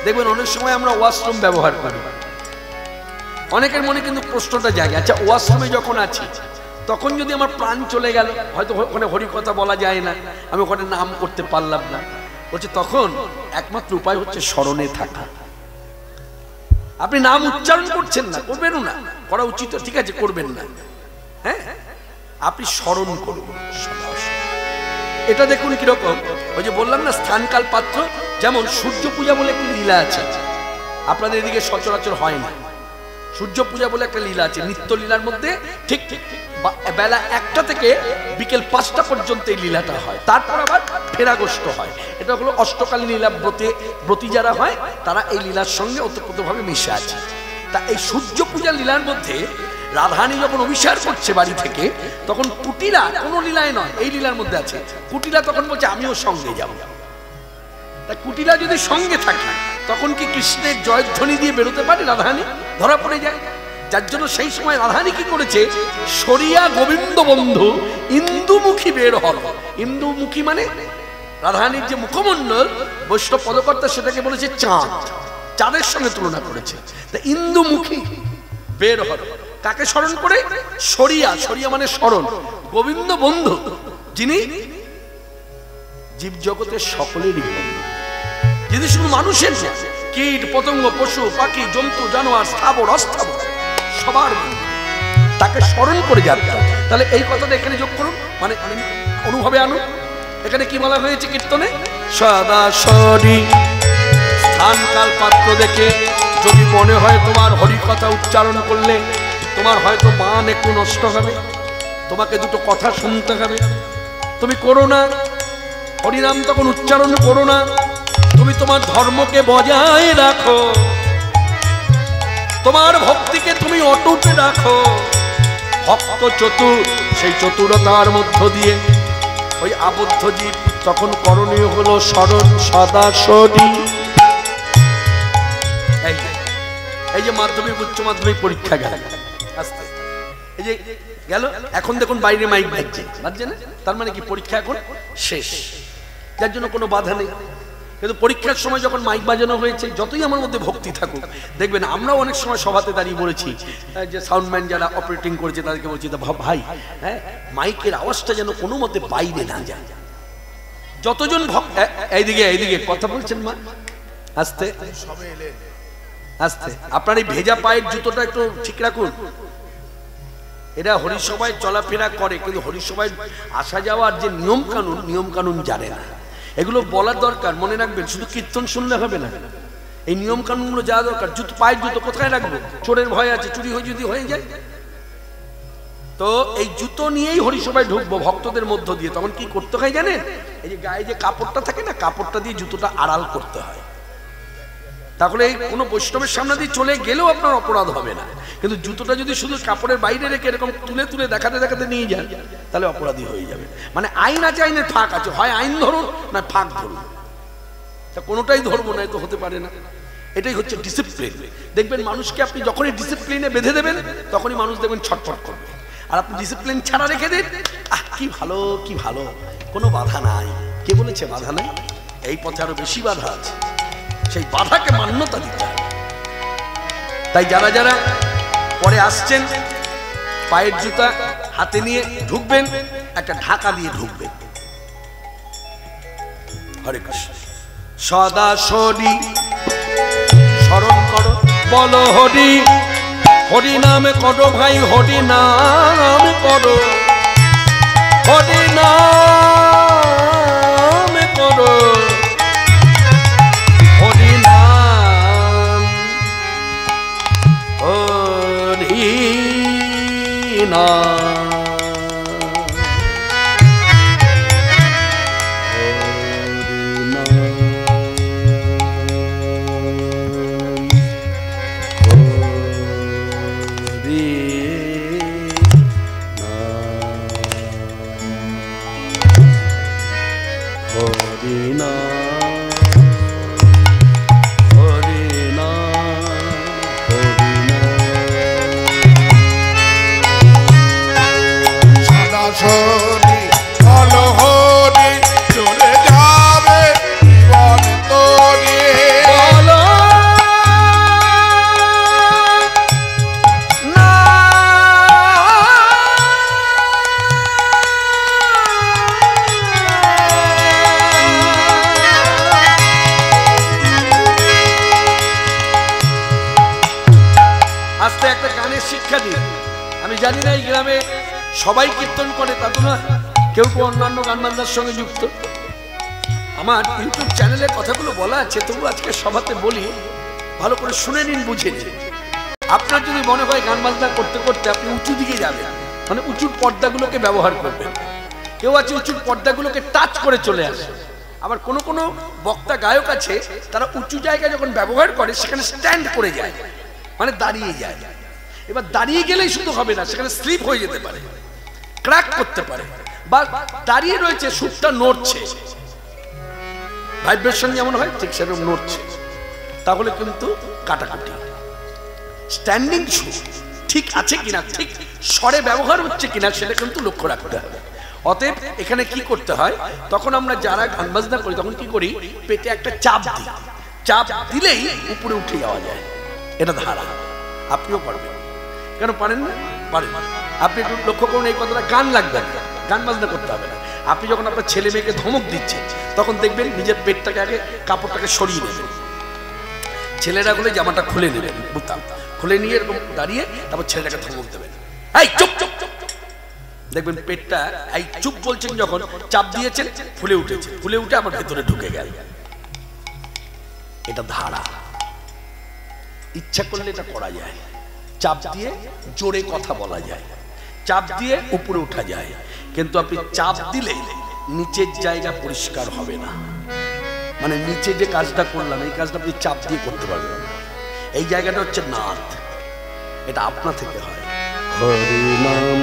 দেখবেন অনেক সময় আমরা ওয়াশরুম ব্যবহার করি, অনেকের মনে কিন্তু প্রশ্নটা জাগে, আচ্ছা ওয়াশরুমে যখন আছি তখন যদি আমার প্রাণ চলে গেল, হয়তো ওখানে হরিকথা বলা যায় না, আমি ওখানে নাম করতে পারলাম না, বলছে তখন একমাত্র উপায় হচ্ছে স্মরণে থাকা। আপনি নাম উচ্চারণ করছেন না, করবেনও না, করা উচিত ঠিক আছে, করবেন না, হ্যাঁ আপনি স্মরণ করুন। এটা দেখুন কিরকম, ওই যে বললাম না স্থানকাল পাত্র, যেমন সূর্য পূজা বলে একটি লীলা আছে, আপনাদের এদিকে সচরাচর হয় না। সূর্য পূজা বলে একটা লীলা আছে, নিত্য লীলার মধ্যে ঠিক বেলা 1টা থেকে বিকেল 5টা পর্যন্ত এই লীলাটা হয়, তারপর আবার ফেরাগোষ্ঠ হয়। এটা হলো অষ্টকালীন লীলা, ব্রতী যারা হয় তারা এই লীলার সঙ্গে ওতপ্রোতভাবে মিশে আছে। তা এই সূর্য পূজা লীলার মধ্যে রাধারানী যখন অভিসার করছে বাড়ি থেকে, তখন কুটিলা, কোনো লীলায় নয়, এই লীলার মধ্যে আছে, কুটিলা তখন বলছে আমিও সঙ্গে যাব। তা কুটিলা যদি সঙ্গে থাকে তখন কি কৃষ্ণের জয়ধ্বনি দিয়ে বেরোতে পারে রাধারানী? ধরা পড়ে যায়। যার জন্য সেই সময় রাধারানী কি করেছে, সরিয়া গোবিন্দ বন্ধু ইন্দুমুখী বের হল। ইন্দুমুখী মানে রাধারানীর যে মুখমণ্ডল, বৈষ্ণব পদকর্তা সেটাকে বলেছে চাঁদ, চাঁদের সঙ্গে তুলনা করেছে। তা ইন্দুমুখী বের হল, কাকে স্মরণ করে? সরিয়া, সরিয়া মানে স্মরণ, গোবিন্দ বন্ধু যিনি জীব জগতের সকলেরই বন্ধু, যিনি শুধু মানুষের না, কীট পতঙ্গ পশু পাখি জন্তু জানোয়ার স্থাবর অস্থাবর সবার বন্ধু, তাকে স্মরণ করে যাত্রা। তাহলে এই কথাটা এখানে যোগ করুন, মানে অনুভবে আনুন। এখানে কি বলা হয়েছে কীর্তনে? সদা সরি স্থানকাল পাত্র দেখে যদি মনে হয় তোমার হরিকথা উচ্চারণ করলে তোমার হয়তো মান একটু নষ্ট হবে, তোমাকে দুটো কথা শুনতে হবে, তুমি করো না হরিনাম, তখন উচ্চারণ করো না, তুমি তোমার ধর্মকে বজায় রাখো, তোমার ভক্তিকে তুমি অটুট রাখো। ভক্ত চতুর, সেই চতুরতার মধ্য দিয়ে ওই আবদ্ধ জীব তখন করণীয় হলো স্মরণ সদা সরি। এই যে মাধ্যমিক উচ্চ মাধ্যমিক পরীক্ষা গেল, আস্তে এই যে গেল, এখন দেখুন বাইরে মাইক বাজছে, বাজছে না? তার মানে কি পরীক্ষা এখন শেষ, যার জন্য কোনো বাধা নেই। কিন্তু পরীক্ষার সময় যখন মাইক বাজানো হয়েছে, যতই আমার মধ্যে ভক্তি থাকুক, দেখবেন আমরাও অনেক সময় সভাতে দাঁড়িয়ে বলেছি, যে সাউন্ডম্যান যারা অপারেটিং করেছে তাদেরকে বলছি, ভাই হ্যাঁ মাইকের আওয়াজটা যেন কোনো মতে বাইরে না যায়। যতজন ভক্ত এইদিকে এইদিকে কথা বলছেন মা, আস্তে আস্তে, আপনার এই ভেজা পায়ের জুতোটা একটু ঠিক রাখুন। এরা হরিসভায় চলাফেরা করে, কিন্তু হরিসভায় আসা যাওয়ার যে নিয়ম কানুন জানে না। এগুলো বলার দরকার, মনে রাখবেন, শুধু কীর্তন শুনলে হবে না, এই নিয়ম কানুনগুলো যাওয়া দরকার। পায়ের জুতো কোথায় রাখবো? চোরের ভয় আছে, চুরি যদি হয়ে যায়। তো এই জুতো নিয়েই হরিসভায় ঢুকবো ভক্তদের মধ্য দিয়ে, তখন কি করতে হয় জানেন? এই যে গায়ে যে কাপড়টা থাকে না, কাপড়টা দিয়ে জুতোটা আড়াল করতে হয়, তাহলে এই কোনো বৈষ্ণবের সামনে দিয়ে চলে গেলেও আপনার অপরাধ হবে না। কিন্তু জুতোটা যদি শুধু কাপড়ের বাইরে রেখে এরকম তুলে তুলে দেখাতে দেখাতে নিয়ে যান, তাহলে অপরাধী হয়ে যাবে। মানে আইন আছে, আইনের ফাঁক আছে, হয় আইন ধরুন না ফাঁক ধরুন, তা কোনোটাই ধরবো না, তো হতে পারে না। এটাই হচ্ছে ডিসিপ্লিন। দেখবেন মানুষকে আপনি যখনই ডিসিপ্লিনে বেঁধে দেবেন, তখনই মানুষ দেখবেন ছটফট করবে। আর আপনি ডিসিপ্লিন ছাড়া রেখে দিন, কি ভালো কি ভালো, কোনো বাধা নাই। কে বলেছে বাধা নাই? এই পথে আরো বেশি বাধা আছে, সেই বাধাকে মান্যতা দিতে হবে। তাই যারা যারা পরে আসছেন, পায়ের জুতা হাতে নিয়ে ঢুকবেন, একটা ঢাকা দিয়ে ঢুকবেন। হরে কৃষ্ণ। সদা সরি স্মরণ করো, বলো হরি, হরি নামে করো ভাই, হরি নাম করো, হরি নাম করো, হরি নাম, হরি নাম। আস্তে একটা গানের শিক্ষা দিন। আমি জানি না এই গ্রামে সবাই কীর্তন করে তা তো না, কেউ কেউ অন্যান্য গান বাজনার সঙ্গে যুক্ত। আমার ইউটিউব চ্যানেলে কথাগুলো বলা আছে, তবু আজকে সভাতে বলি, ভালো করে শুনে নিন, বুঝে নিন। আপনার যদি মনে হয় গান বাজনা করতে করতে আপনি উঁচু দিকে যাবেন, মানে উঁচুর পর্দাগুলোকে ব্যবহার করবেন। কেউ আছে উঁচুর পর্দাগুলোকে টাচ করে চলে আসে। আবার কোনো কোনো বক্তা গায়ক আছে, তারা উঁচু জায়গায় যখন ব্যবহার করে সেখানে স্ট্যান্ড করে যায়, মানে দাঁড়িয়ে যায়। এবার দাঁড়িয়ে গেলেই শুধু হবে না, সেখানে স্লিপ হয়ে যেতে পারে, ক্র্যাক করতে পারে, বা দাঁড়িয়ে রয়েছে সুরটা নড়ছে, ভাইব্রেশন যেমন হয় ঠিক সেরকম নড়ছে, তাহলে কিন্তু কাটাকুটি। স্ট্যান্ডিং সুর ঠিক আছে কিনা, ঠিক স্বরে ব্যবহার হচ্ছে কিনা, সেটা কিন্তু লক্ষ্য রাখতে হবে। অতএব এখানে কি করতে হয়, তখন আমরা যারা গান বাজনা করি তখন কি করি, পেটে একটা চাপ দিই, চাপ দিলেই উপরে উঠে যাওয়া যায়। এটা ধারা, আপনিও পারবেন। কেন পারেন না? পারেন। আপনি একটু লক্ষ্য করুন, এই কথাটা গান লাগবে না, গান বাজনা করতে হবে না। আপনি যখন আপনার ছেলে মেয়েকে ধমক দিচ্ছেন, তখন দেখবেন নিজের পেটটাকে আগে কাপড়টাকে সরিয়ে নেবেন, ছেলেরা হলে জামাটা খুলে নেবেন, বুতাম খুলে নিয়ে এরকম দাঁড়িয়ে তারপর ছেলেটাকে ধমক দেবেন, এই চুপ চুপ চুপ। দেখবেন পেটটা এই চুপ বলছেন যখন চাপ দিয়েছেন ফুলে উঠেছে, ফুলে উঠে আবার ভেতরে ঢুকে গেল। এটা ধারা। ইচ্ছা করলে এটা করা যায়। চাপ দিয়ে জোরে কথা বলা যায়, চাপ দিয়ে উপরে উঠা যায়, কিন্তু আপনি চাপ দিলে নিচের জায়গা পরিষ্কার হবে না। মানে নিচে যে কাজটা করলাম, এই কাজটা আপনি চাপ দিয়ে করতে পারবেন না। এই জায়গাটা হচ্ছে নাদ, এটা আপনা থেকে হয়। হরি নাম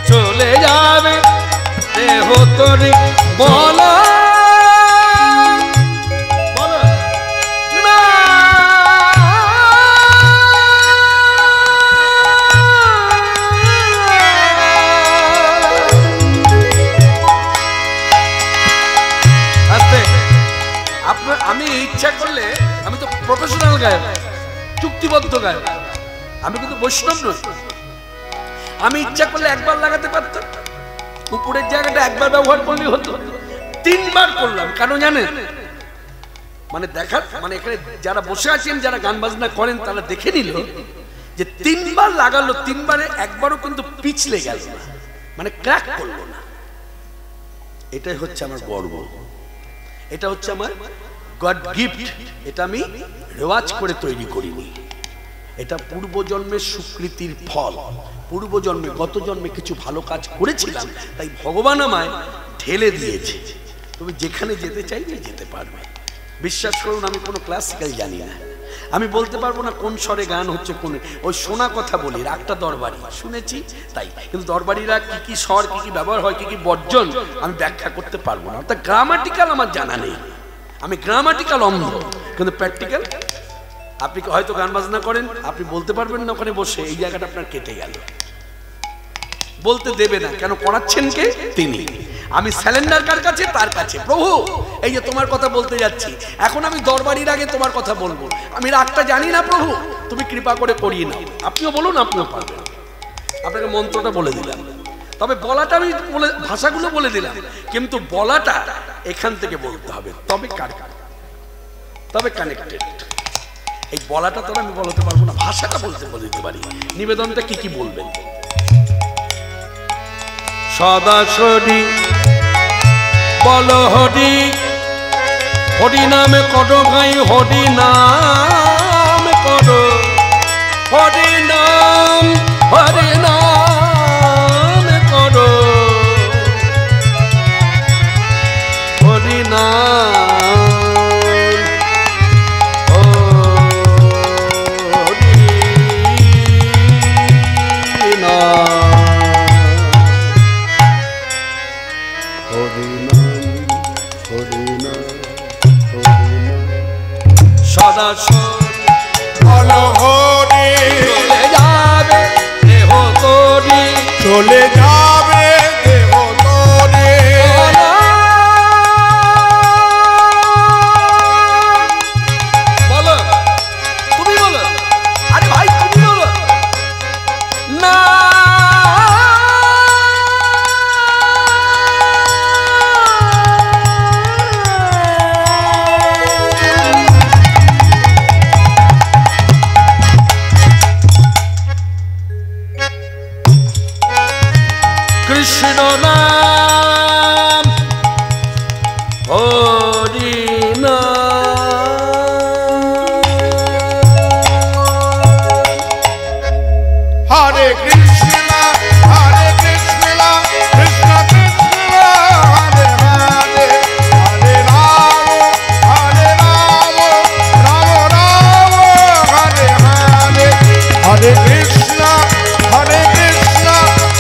চলে যাবে দেহ তোরে বলা না, আপনার আমি ইচ্ছা করলে, আমি তো প্রফেশনাল গায়ক, চুক্তিবদ্ধ গায়ক, আমি কিন্তু বৈষ্ণব নই। আমি ইচ্ছা করলে একবার লাগাতে পারতাম, উপরের জায়গাটা একবার ব্যবহার করলে হতো, তিনবার করলাম। কেন জানেন? মানে দেখার, মানে এখানে যারা বসে আছেন, যারা গান বাজনা করেন, তারা দেখে নিল যে তিনবার লাগালো, তিনবারে একবারও কিন্তু পিছলে গেল না, মানে ক্র্যাক করলো না। এটাই হচ্ছে আমার গর্ব, এটা হচ্ছে আমার গড গিফট। এটা আমি রেওয়াজ করে তৈরি করিনি, এটা পূর্বজন্মের স্বীকৃতির ফল। পূর্বজন্মে, গত জন্মে কিছু ভালো কাজ করেছিলাম, তাই ভগবান আমায় ঢেলে দিয়েছে। তুমি যেখানে যেতে চাইবে যেতে পারবে। বিশ্বাস করুন, আমি কোনো ক্লাসিক্যাল জানি না, আমি বলতে পারবো না কোন স্বরে গান হচ্ছে, কোন, ওই শোনা কথা বলি, রাগটা দরবারি শুনেছি তাই, কিন্তু দরবারিরা কি কি স্বর, কি কি ব্যবহার হয়, কি কি বর্জন, আমি ব্যাখ্যা করতে পারবো না। অর্থাৎ গ্রামাটিক্যাল আমার জানা নেই, আমি গ্রামাটিক্যাল অন্ধ, কিন্তু প্র্যাকটিক্যাল। আপনি হয়তো গান বাজনা করেন, আপনি বলতে পারবেন না ওখানে বসে এই জায়গাটা আপনার কেটে গেল, বলতে দেবে না। কেন? করাচ্ছেন কে? তিনি। আমি স্যালেন্ডার কার কাছে? তার কাছে। প্রভু, এই যে তোমার কথা বলতে যাচ্ছি, এখন আমি দরবারির আগে তোমার কথা বলবো, আমি রাগটা জানি না প্রভু, তুমি কৃপা করে করিয়ে নাও। আপনিও বলুন, আপনিও পারবেন। আপনাকে মন্ত্রটা বলে দিলাম, তবে বলাটা আমি বলে, ভাষাগুলো বলে দিলাম, কিন্তু বলাটা এখান থেকে বলতে হবে, তবে তবে কানেক্টেড। এই বলাটা তো আমি বলতে পারবো না, ভাষাটা বলতে দিতে পারি। নিবেদনটা কি কি বলবেন? সদাসরি বল হরি, হরি নামে করো ভাই, হরি নাম করো, হরি নাম, হরি নাম করো, হরি নাম, হরি নাম, হরি নাম, হরি নাম, হরি সদা বলো হরি চলে যাবে দেহ তোরি চলে যাবে দেহ তোরে বলো তুমি বলো আরে ভাই তুমি বলো না কৃষ্ণ নাম হরি হরে কৃষ্ণ কৃষ্ণ কৃষ্ণ হরে হরে হরে রাম রাম রাম হরে হরে হরে কৃষ্ণ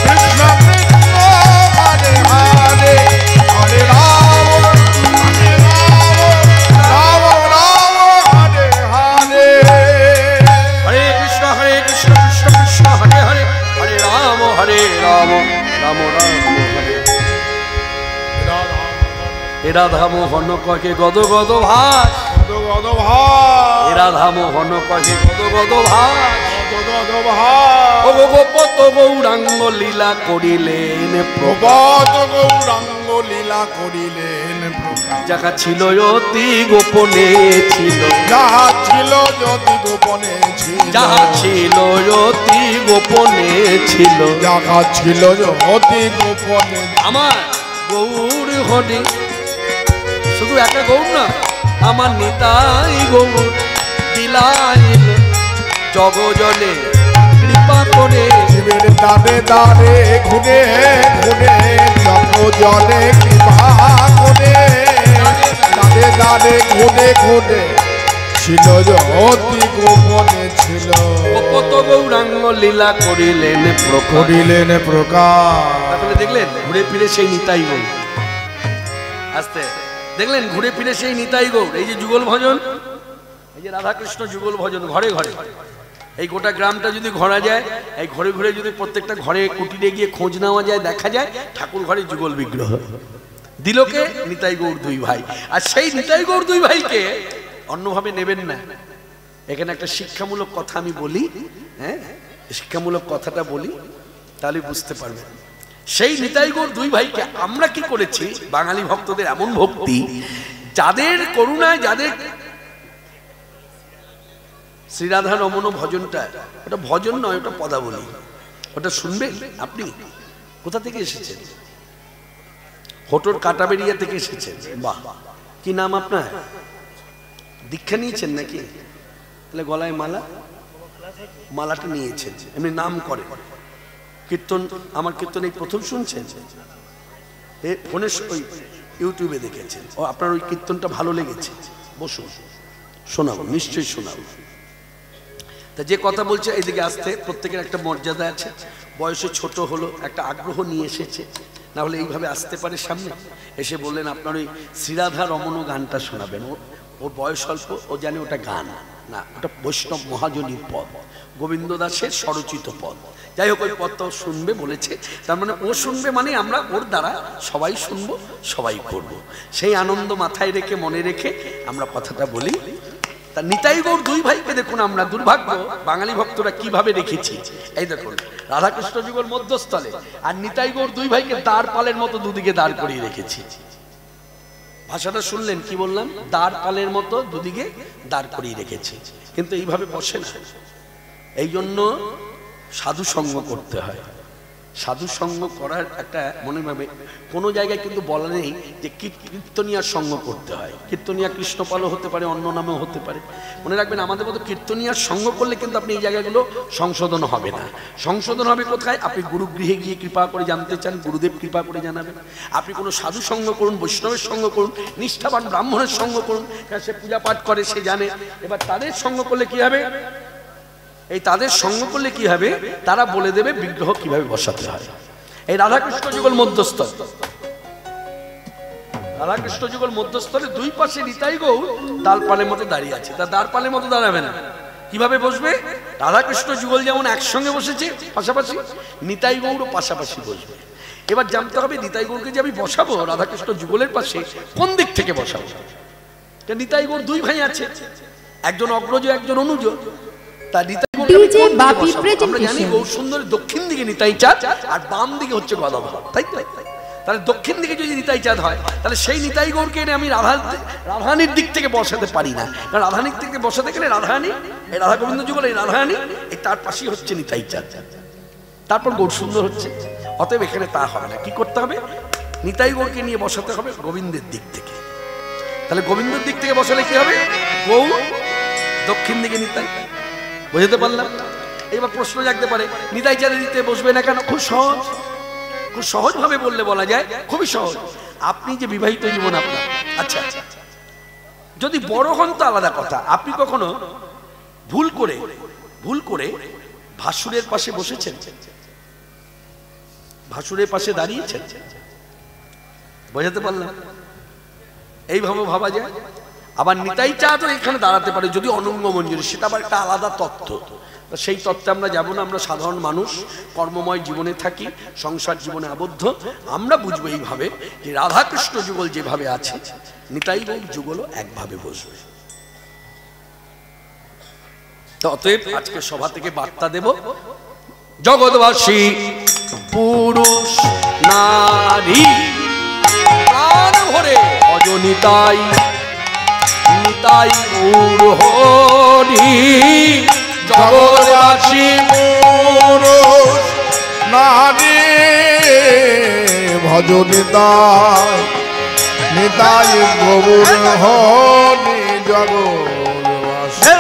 কৃষ্ণ কৃষ্ণ হরে হরে হরে রাম রাম রাম হরে হরে হরে কৃষ্ণ কৃষ্ণ কৃষ্ণ হরে হরে হরে রাম রাম রাম হরে এ রাধা মোহন ককে গদ গদ ভাস গদ ভাস এ রাধা মোহন ককে গদ গদ ভাস গদ ভাস ও গোপত গৌরাঙ্গ লীলা করিলেন প্রভাত গৌরাঙ্গ লীলা করিলেন প্রকাশ যাহা ছিল অতি গোপনে ছিল যাহা ছিল অতি গোপনে ছিল যাহা ছিল অতি গোপনে ছিল যাহা ছিল অতি গোপনে আমার গৌর হরি শুধু একটা গৌর না আমার নিতাই গৌর বিলাইল জগজনে কৃপা করে শিবের দাঁড়ে দাঁড়ে ঘুরে ঘুরে জগজনে কৃপা করে দাঁড়ে দাঁড়ে ঘুরে ঘুরে ছিল অতি গোপনে ছিল কত গৌরাঙ্গ লীলা করিলেন করিলেন প্রকাশ তাহলে দেখলেন ঘুরে ফিরে সেই নিতাই গৌর আস্তে দেখলেন ঘুরে ফিরে সেই নিতাই গৌর এই যে যুগল ভজন এই যে রাধাকৃষ্ণ যুগল ভজন ঘরে ঘরে এই গোটা গ্রামটা যদি ঘোরা যায় এই ঘরে ঘুরে যদি প্রত্যেকটা ঘরে কুটিরে গিয়ে খোঁজ নেওয়া যায় দেখা যায় ঠাকুর ঘরে যুগল বিগ্রহ দিলকে নিতাই গৌর দুই ভাই আর সেই নিতাই গৌর দুই ভাইকে অন্যভাবে নেবেন না এখানে একটা শিক্ষামূলক কথা আমি বলি হ্যাঁ শিক্ষামূলক কথাটা বলি তাহলে বুঝতে পারবেন সেই নিতাই গৌর দুই ভাইকে আমরা কি করেছি বাঙালি ভক্তদের এমন ভক্তি যাদের করুণায় যাদের শ্রীরাধা রমণ ভজনটা ওটা ভজন নয় ওটা পদাবলী ওটা শুনবেন আপনি কোথা থেকে এসেছেন হোটোর কাটাবেরিয়া থেকে এসেছেন বাহ কি নাম আপনার দীক্ষা নিয়েছেন নাকি তাহলে গলায় মালাটা নিয়েছেন এমনি নাম করে কীর্তন আমার কীর্তন এই প্রথম শুনছেন ফোনে ওই ইউটিউবে দেখেছেন ও আপনার ওই কীর্তনটা ভালো লেগেছে বসুন শোনাবো নিশ্চয়ই শোনাবো তা যে কথা বলছে এইদিকে আসতে প্রত্যেকের একটা মর্যাদা আছে বয়সে ছোট হলো একটা আগ্রহ নিয়ে এসেছে না হলে এইভাবে আসতে পারে সামনে এসে বললেন আপনার ওই শ্রীরাধা রমণ গানটা শোনাবেন ওর বয়স অল্প ও জানে ওটা গান না ওটা বৈষ্ণব মহাজনীর পদ গোবিন্দ দাসের স্বরচিত পদ যাই হোক ওই পদটাও শুনবে বলেছে তার মানে ও শুনবে মানে আমরা ওর দ্বারা সবাই শুনবো সবাই করব সেই আনন্দ মাথায় রেখে মনে রেখে আমরা কথাটা বলি তা নিতাই গৌর দুই ভাইকে দেখুন আমরা দুর্ভাগ্য বাঙালি ভক্তরা কিভাবে রেখেছি এই দেখুন রাধাকৃষ্ণ যুগল মধ্যস্থলে আর নিতাই গৌর দুই ভাইকে দাঁড় পালের মতো দুদিকে দাঁড় করিয়ে রেখেছি ভাষাটা শুনলেন কি বললাম দাঁড় পালের মতো দুদিকে দাঁড় করিয়ে রেখেছি কিন্তু এইভাবে বসে না এই জন্য সাধু সঙ্গ করতে হয় সাধু সঙ্গ করার একটা মনে ভাবে কোনো জায়গায় কিন্তু বলা নেই যে কীর্তনিয়ার সঙ্গ করতে হয় কীর্তনিয়া কৃষ্ণপালও হতে পারে অন্য নামেও হতে পারে মনে রাখবেন আমাদের মতো কীর্তনিয়ার সঙ্গ করলে কিন্তু আপনি এই জায়গাগুলো সংশোধন হবে না সংশোধন হবে কোথায় আপনি গুরুগৃহে গিয়ে কৃপা করে জানতে চান গুরুদেব কৃপা করে জানাবেন আপনি কোনো সাধু সঙ্গ করুন বৈষ্ণবের সঙ্গ করুন নিষ্ঠাবান ব্রাহ্মণের সঙ্গ করুন সে পূজা পাঠ করে সে জানে এবার তাদের সঙ্গ করলে কি হবে এই তাদের সঙ্গ করলে কি হবে তারা বলে দেবে বিগ্রহ কিভাবে বসাতে হয় এই রাধাকৃষ্ণ যুগল মধ্যস্থ রাধাকৃষ্ণ যুগল মধ্যস্থলে দুই পাশে নিতাই গৌর ডালপালের মতো দাঁড়িয়ে আছে। তা ডালপালের মতো দাঁড়াবে না, কিভাবে বসবে? রাধাকৃষ্ণ যুগল যেমন একসঙ্গে বসেছে পাশাপাশি, নিতাই গৌরও পাশাপাশি বসবে। এবার জানতে হবে নিতাই গৌরকে যে আমি বসাবো রাধাকৃষ্ণ যুগলের পাশে, কোন দিক থেকে বসাবো? নিতাই গৌর দুই ভাই আছে, একজন অগ্রজ একজন অনুজ। তা নিতাই গৌর আমরা জানি গৌর সুন্দরের দক্ষিণ দিকে নিতাই চাঁদ আর বাম দিকে হচ্ছে গদাধর, তাই তো? তাহলে দক্ষিণ দিকে যদি নিতাই চাঁদ হয় তাহলে সেই নিতাই গৌরকে এনে আমি রাধারানীর দিক থেকে বসাতে পারি না, কারণ রাধারানীর দিক থেকে বসাতে গেলে রাধারানী, এই রাধা গোবিন্দ যুগল এই রাধারানী, এই তার পাশেই হচ্ছে নিতাই চাঁদ, তারপর গৌর সুন্দর হচ্ছে। অতএব এখানে তা হবে না, কি করতে হবে? নিতাই গৌরকে নিয়ে বসাতে হবে গোবিন্দের দিক থেকে। তাহলে গোবিন্দের দিক থেকে বসালে কি হবে? গৌর দক্ষিণ দিকে নিতাই, বুঝতে পারলাম? এবার প্রশ্ন জাগতে পারে নিতাই চাঁদের দিতে বসবে না কেন? খুব সহজ, খুব সহজ ভাবে বললে বলা যায়, খুবই সহজ। আপনি যে বিবাহিত জীবন আপনার, আচ্ছা যদি বড় হন তো আলাদা কথা, আপনি কখনো ভুল করে ভাসুরের পাশে বসেছেন? ভাসুরের পাশে দাঁড়িয়েছেন? বোঝাতে পারলাম? এইভাবে ভাবা যায়। আবার নিতাই চাঁদ এখানে দাঁড়াতে পারে যদি অনঙ্গ মঞ্জুরি, সেটা আবার একটা আলাদা তত্ত্ব। সেই তত্ত্বে আমরা যাব না, আমরা সাধারণ মানুষ, কর্মময় জীবনে থাকি, সংসার জীবনে আবদ্ধ। আমরা বুঝবো এইভাবে যে রাধাকৃষ্ণ যুগল যেভাবে আছে নিতাই গৌর যুগলও একভাবে বসবে। তো অতএব আজকে সভা থেকে বার্তা দেব, জগৎবাসী পুরুষ নারী প্রাণ ভরে ভজ নিতাই, নিতাই গৌর হরি। জগৎবাসী পুরুষ নারী ভজ নিতাই, নিতাই গৌর হরি। জগৎবাসী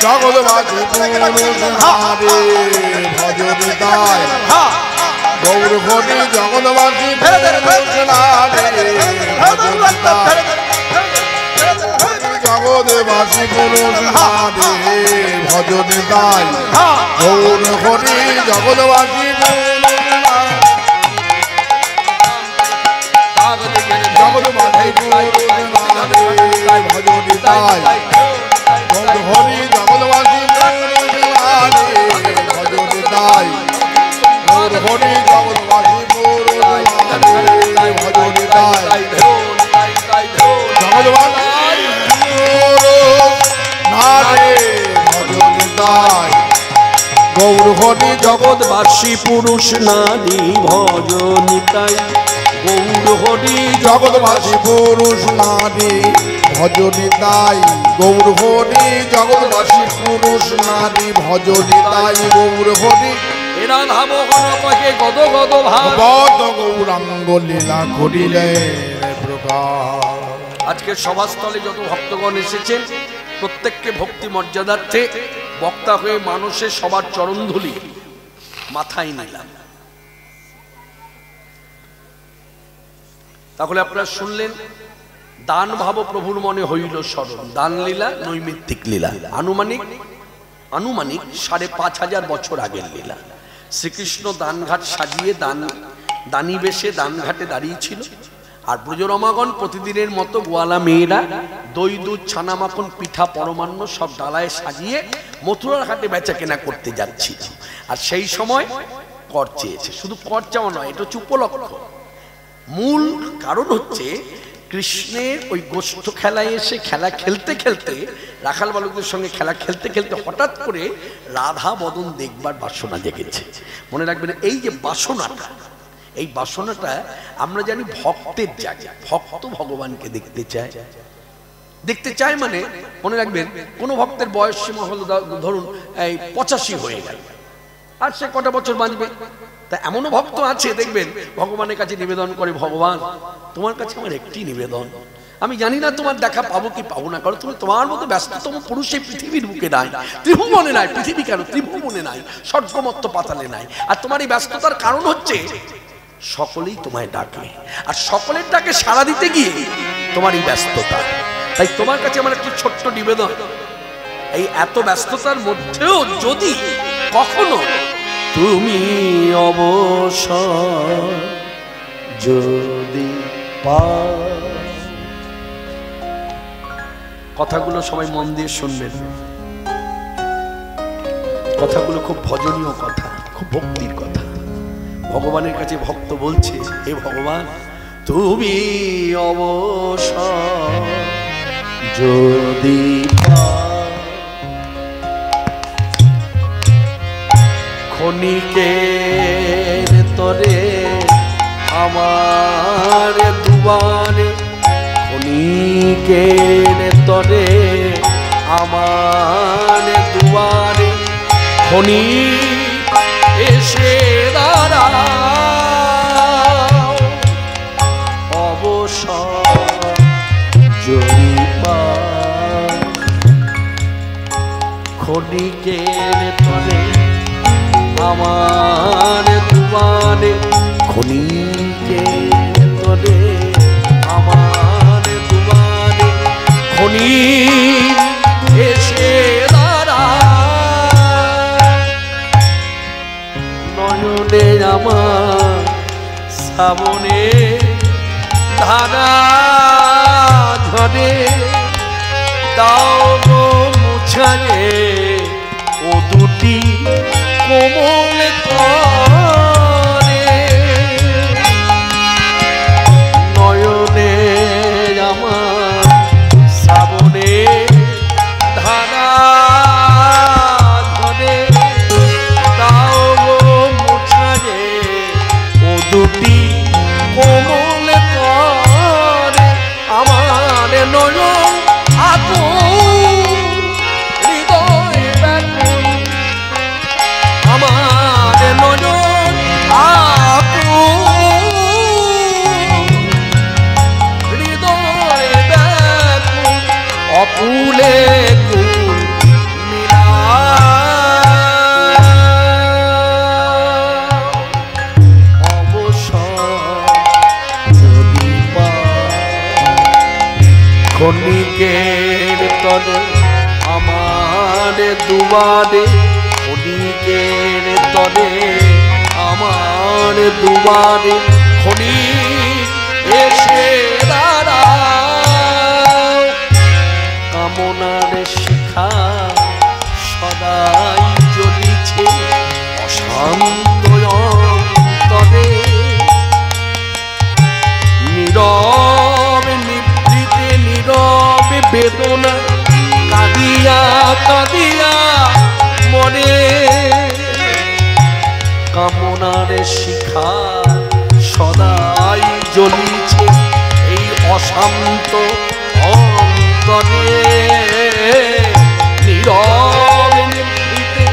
জগৎবাসী পুরুষ নারী ভজ নিতাই গৌর হরি। জগৎবাসী পুরুষ নারী ভজ নিতাই, জগৎবাসী পুরুষ নারী ভজ নিতাই গৌর হরি। জগৎবাসী জগৎবাসী পুরুষ নারী ভজ নিতাই গৌর হরি। জগৎবাসী পুরুষ নারী ভজ নিতাই গৌর হরি। জগৎবাসী পুরুষ নারী ভজ নিতাই, জগৎবাসী গৌর হরি। জগৎবাসী পুরুষ নারী ভজ নিতাই গৌর হরি। জগৎবাসী পুরুষ নারী ভজ নিতাই গৌর হরি। জগৎবাসী পুরুষ নারী ভজ নিতাই গৌর হরি। এরা ধাবো কহে গদ গদ ভাব গৌরাঙ্গ লীলা করিলেন প্রকাশ। আজকে সভাস্থলে যত ভক্তগণ এসেছেন প্রত্যেককে ভক্তি মর্যাদার্থে বক্তা হয়ে মানুষের সবার চরণধুলি মাথায় নিলাম। তাহলে আপনারা শুনলেন, দান ভাব প্রভুর মনে হইল স্মরণ। দান লীলা নৈমিত্তিক লীলা, আনুমানিক 5,500 বছর আগের লীলা। শ্রীকৃষ্ণ দানঘাট সাজিয়ে দানি বেশে দানঘাটে দাঁড়িয়েছিল, আর ব্রজরমাগণ প্রতিদিনের মতো গোয়ালা মেয়েরা দই দুধ ছানা মাখন পিঠা পরমান্ন সব ডালায় সাজিয়ে মথুরার হাটে বেচা কেনা করতে যাচ্ছিল। আর সেই সময় কর চেয়েছে। শুধু কর চাওয়া নয়, এটা হচ্ছে উপলক্ষ। মূল কারণ হচ্ছে কৃষ্ণের ওই গোষ্ঠ খেলায় এসে খেলা খেলতে খেলতে, রাখাল বালকদের সঙ্গে খেলা খেলতে খেলতে হঠাৎ করে রাধা বদন দেখবার বাসনা জেগেছে। মনে রাখবেন, এই যে বাসনাটা, এই বাসনাটা আমরা জানি ভক্তের জায়গা। ভক্ত ভগবানকে দেখতে চায় মানে মনে রাখবেন, কোন ভক্তের বয়স সীমা হলো ধরুন এই 85 হয়ে গেল, আর সে কটা বছর বাঁচবে। তা এমনও ভক্ত আছে দেখবেন ভগবানের কাছে নিবেদন করে, ভগবান তোমার কাছে আমার একটি নিবেদন, আমি জানি না তোমার দেখা পাবো কি পাবো না, কারণ তুমি তোমার মতো ব্যস্ততম পুরুষ এই পৃথিবীর বুকে নাই, ত্রিভুবনে নাই। পৃথিবী কেন, ত্রিভুবনে নাই, স্বর্গমত্ত পাতালে নাই। আর তোমার এই ব্যস্ততার কারণ হচ্ছে সকলেই তোমায় ডাকে, আর সকলের ডাকে সাড়া দিতে গিয়ে তোমার এই ব্যস্ততা। তাই তোমার কাছে আমার একটি ছোট্ট নিবেদন, এই এত ব্যস্ততার মধ্যেও যদি কখনো তুমি অবসর যদি পাও। কথাগুলো সবাই মন দিয়ে শুনবেন, কথাগুলো খুব ভজনীয় কথা, খুব ভক্তির কথা। ভগবানের কাছে ভক্ত বলছে, হে ভগবান তুমি অবসর যদি পাও, ক্ষণিকের তরে আমার দুয়ারে, ক্ষণিকের তরে আমার দুয়ারে, ক্ষণিক এসে দাঁড়াও, অবসর যদি পাও, ক্ষণিকের তরে আমার দুয়ারে, ক্ষণিকের তরে আমার দুয়ারে, ক্ষণিক এসে দাঁড়ায়, নয়নে আমার শ্রাবণে ধারা ঝরে, দাও গো মুছায়ে ও দুটি কোমল করে, নয়নে আমার শ্রাবণে ধারা ধরে, দাও গো মুছায়ে ও দুটি কোমল করে, আমার নয়ন আকুল হৃদয় ব্যাকুল, আমার নয়ন আকুল হৃদয় ব্যাকুল, অকুলে কুল মিলাও, অবসর যদি পাও, ক্ষণিকের তরে আমার দুয়ারে, ক্ষণিকের তরে আমার দুয়ারে, ক্ষণিক এসে দাঁড়াও, কামনার শিখা সদাই জ্বলিছে অশান্ত অন্তরে, নীরবে নিভৃতে নীরবে বেদনা কাঁদিয়া কাঁদিয়া মরে, কামনার শিখা সদাই জ্বলিছে এই অশান্ত অন্তরে, নীরব নিভৃতে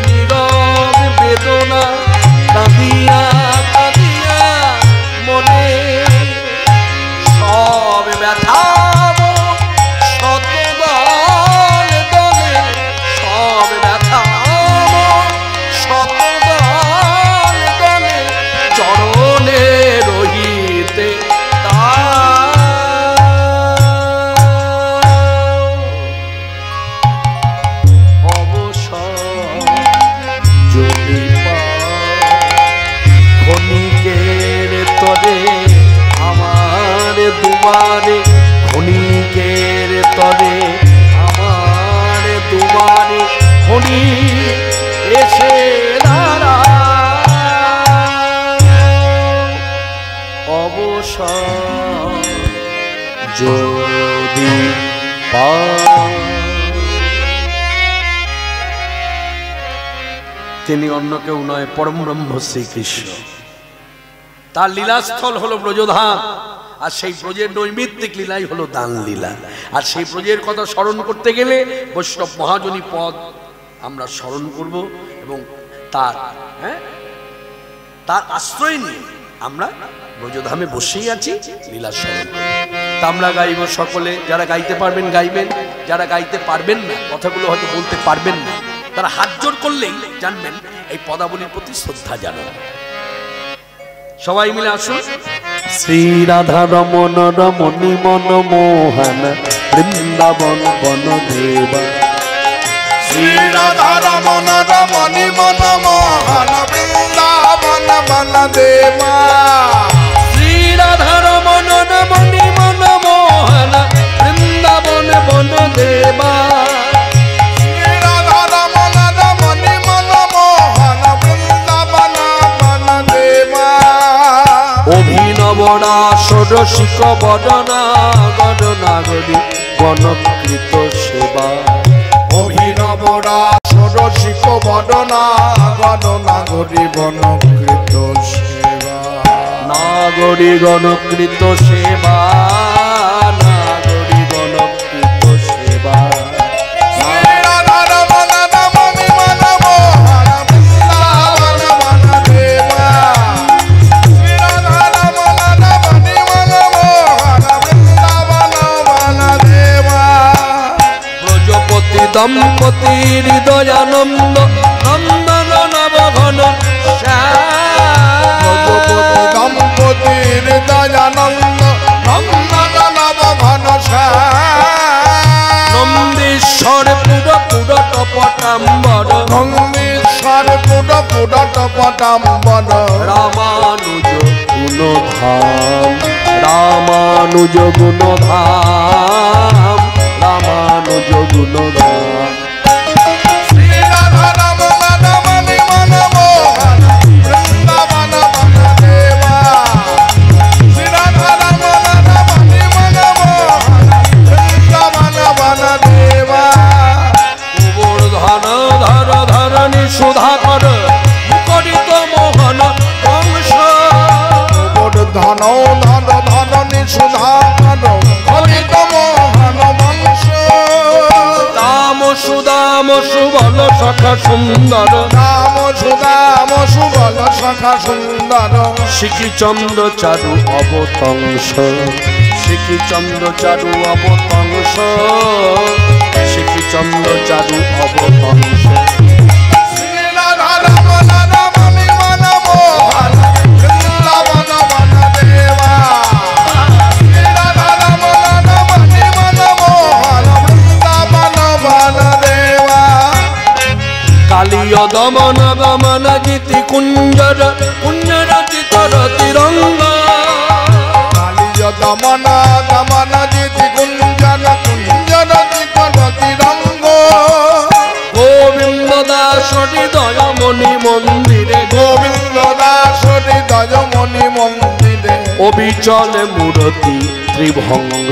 নীরব বেদনা কাঁদিয়া কাঁদিয়া মনে, সব ব্যথা শতদল দলে, সব ব্যথা শতদল দলে, চরণে রহিতে অবসর যদি পাও, ক্ষণিকের তরে আমার দুয়ারে, ক্ষণিকের তরে আমার দুয়ারে, ক্ষণিক এসে দাঁড়ায়, অবসর যদি পাও। তিনি অন্য কেউ নয়, পরম ব্রহ্ম শ্রীকৃষ্ণ। তার লীলাস্থল হলো ব্রজধাম, আর সেই ব্রজের নৈমিত্তিক লীলাই হলো দান লীলা। আর সেই ব্রজের কথা স্মরণ করতে গেলে বৈষ্ণব মহাজনী পদ আমরা স্মরণ করব, এবং তার আশ্রয় নিয়ে আমরা ব্রজধামে বসেই আছি, লীলা স্মরণ করব। তা আমরা গাইব সকলে, যারা গাইতে পারবেন গাইবেন, যারা গাইতে পারবেন না, কথাগুলো হয়তো বলতে পারবেন না, তারা হাত জোর করলেই জানবেন এই পদাবলীর প্রতি শ্রদ্ধা জানান। সবাই মিলে আসুন। শ্রী রাধা রমন রমণী মন মোহন বৃন্দাবন বন দেবা, শ্রী রাধা রমন রমণী মন মোহন বরা ষোড়শিক বদনা গণনাগরী গণকৃত সেবা অভিনব ষোড়শিক বদনা গণনাগরী বনকৃত সেবা নাগরী গণকৃত সেবা নাগরী গণকৃত সেবা দম্পতি হৃদয়ানন্দ নন্দন নবঘন দম্পতি হৃদয়ানন্দ নন্দন নবঘন নন্দীশ্বর পুর পুর টপটাম্বর নন্দীশ্বর পুর পুর টপটাম্বর রামানুজ গুণধাম রামানুজ গুণধাম রামানুজ গুণধাম সুধাকর মুখরিত মোহন বংশ ধন ধন ধননি সুধাকর মুখরিত মোহন বংশ দাম সুদাম সুবল সখা সুন্দর দাম সুদাম সুবল সখা সুন্দর শিখিচন্দ্র চারু অবতংশ শিখিচন্দ্র চারু অবতংশ শিখিচন্দ্র চারু অবতংশ কালীয় দমন গমন গীতি কুঞ্জর কুঞ্জর চিতর তিরঙ্গ কালীয় দমন দমন গীতি কুঞ্জর কুঞ্জর চিতর তিরঙ্গ গোবিন্দ দাস হৃদয় মণি মন্দিরে গোবিন্দ দাস হৃদয় মণি মন্দিরে অবিচল মূরতি ত্রিভঙ্গ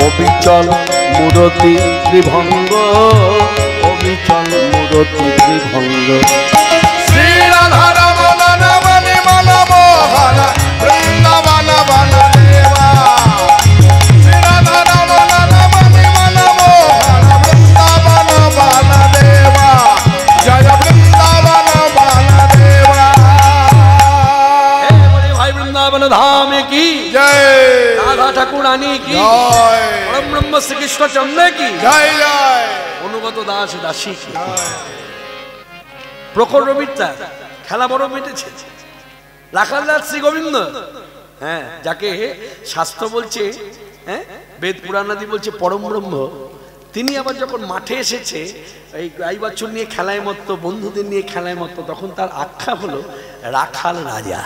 অবিচল মূরতি ত্রিভঙ্গ অবিচল মূরতি ত্রিভঙ্গ শ্রী রাধা রমণ রমণী মন মোহন বৃন্দাবন বন দেবা শ্রী রাধা রমণ রমণী মন মোহন বৃন্দাবন বন দেবা জয় বৃন্দাবন বন দেবা ভাই বৃন্দাবন ধাম কি জয় রাধা ঠাকুরানী কি জয় পরম ব্রহ্ম শ্রীকৃষ্ণ চন্দ্র কি জয় জয় অনুগত দাস দাসী কি প্রখর রবিরটা খেলা বড় মেটেছে রাখাল দাস শ্রী গোবিন্দ হ্যাঁ যাকে শাস্ত্র বলছে হ্যাঁ বেদ পুরাণাদি বলছে পরম ব্রহ্ম তিনি আবার যখন মাঠে এসেছে এই গাই বাছুর নিয়ে খেলায় মত্ত বন্ধুদের নিয়ে খেলায় মত্ত তখন তার আখ্যা হলো রাখাল রাজা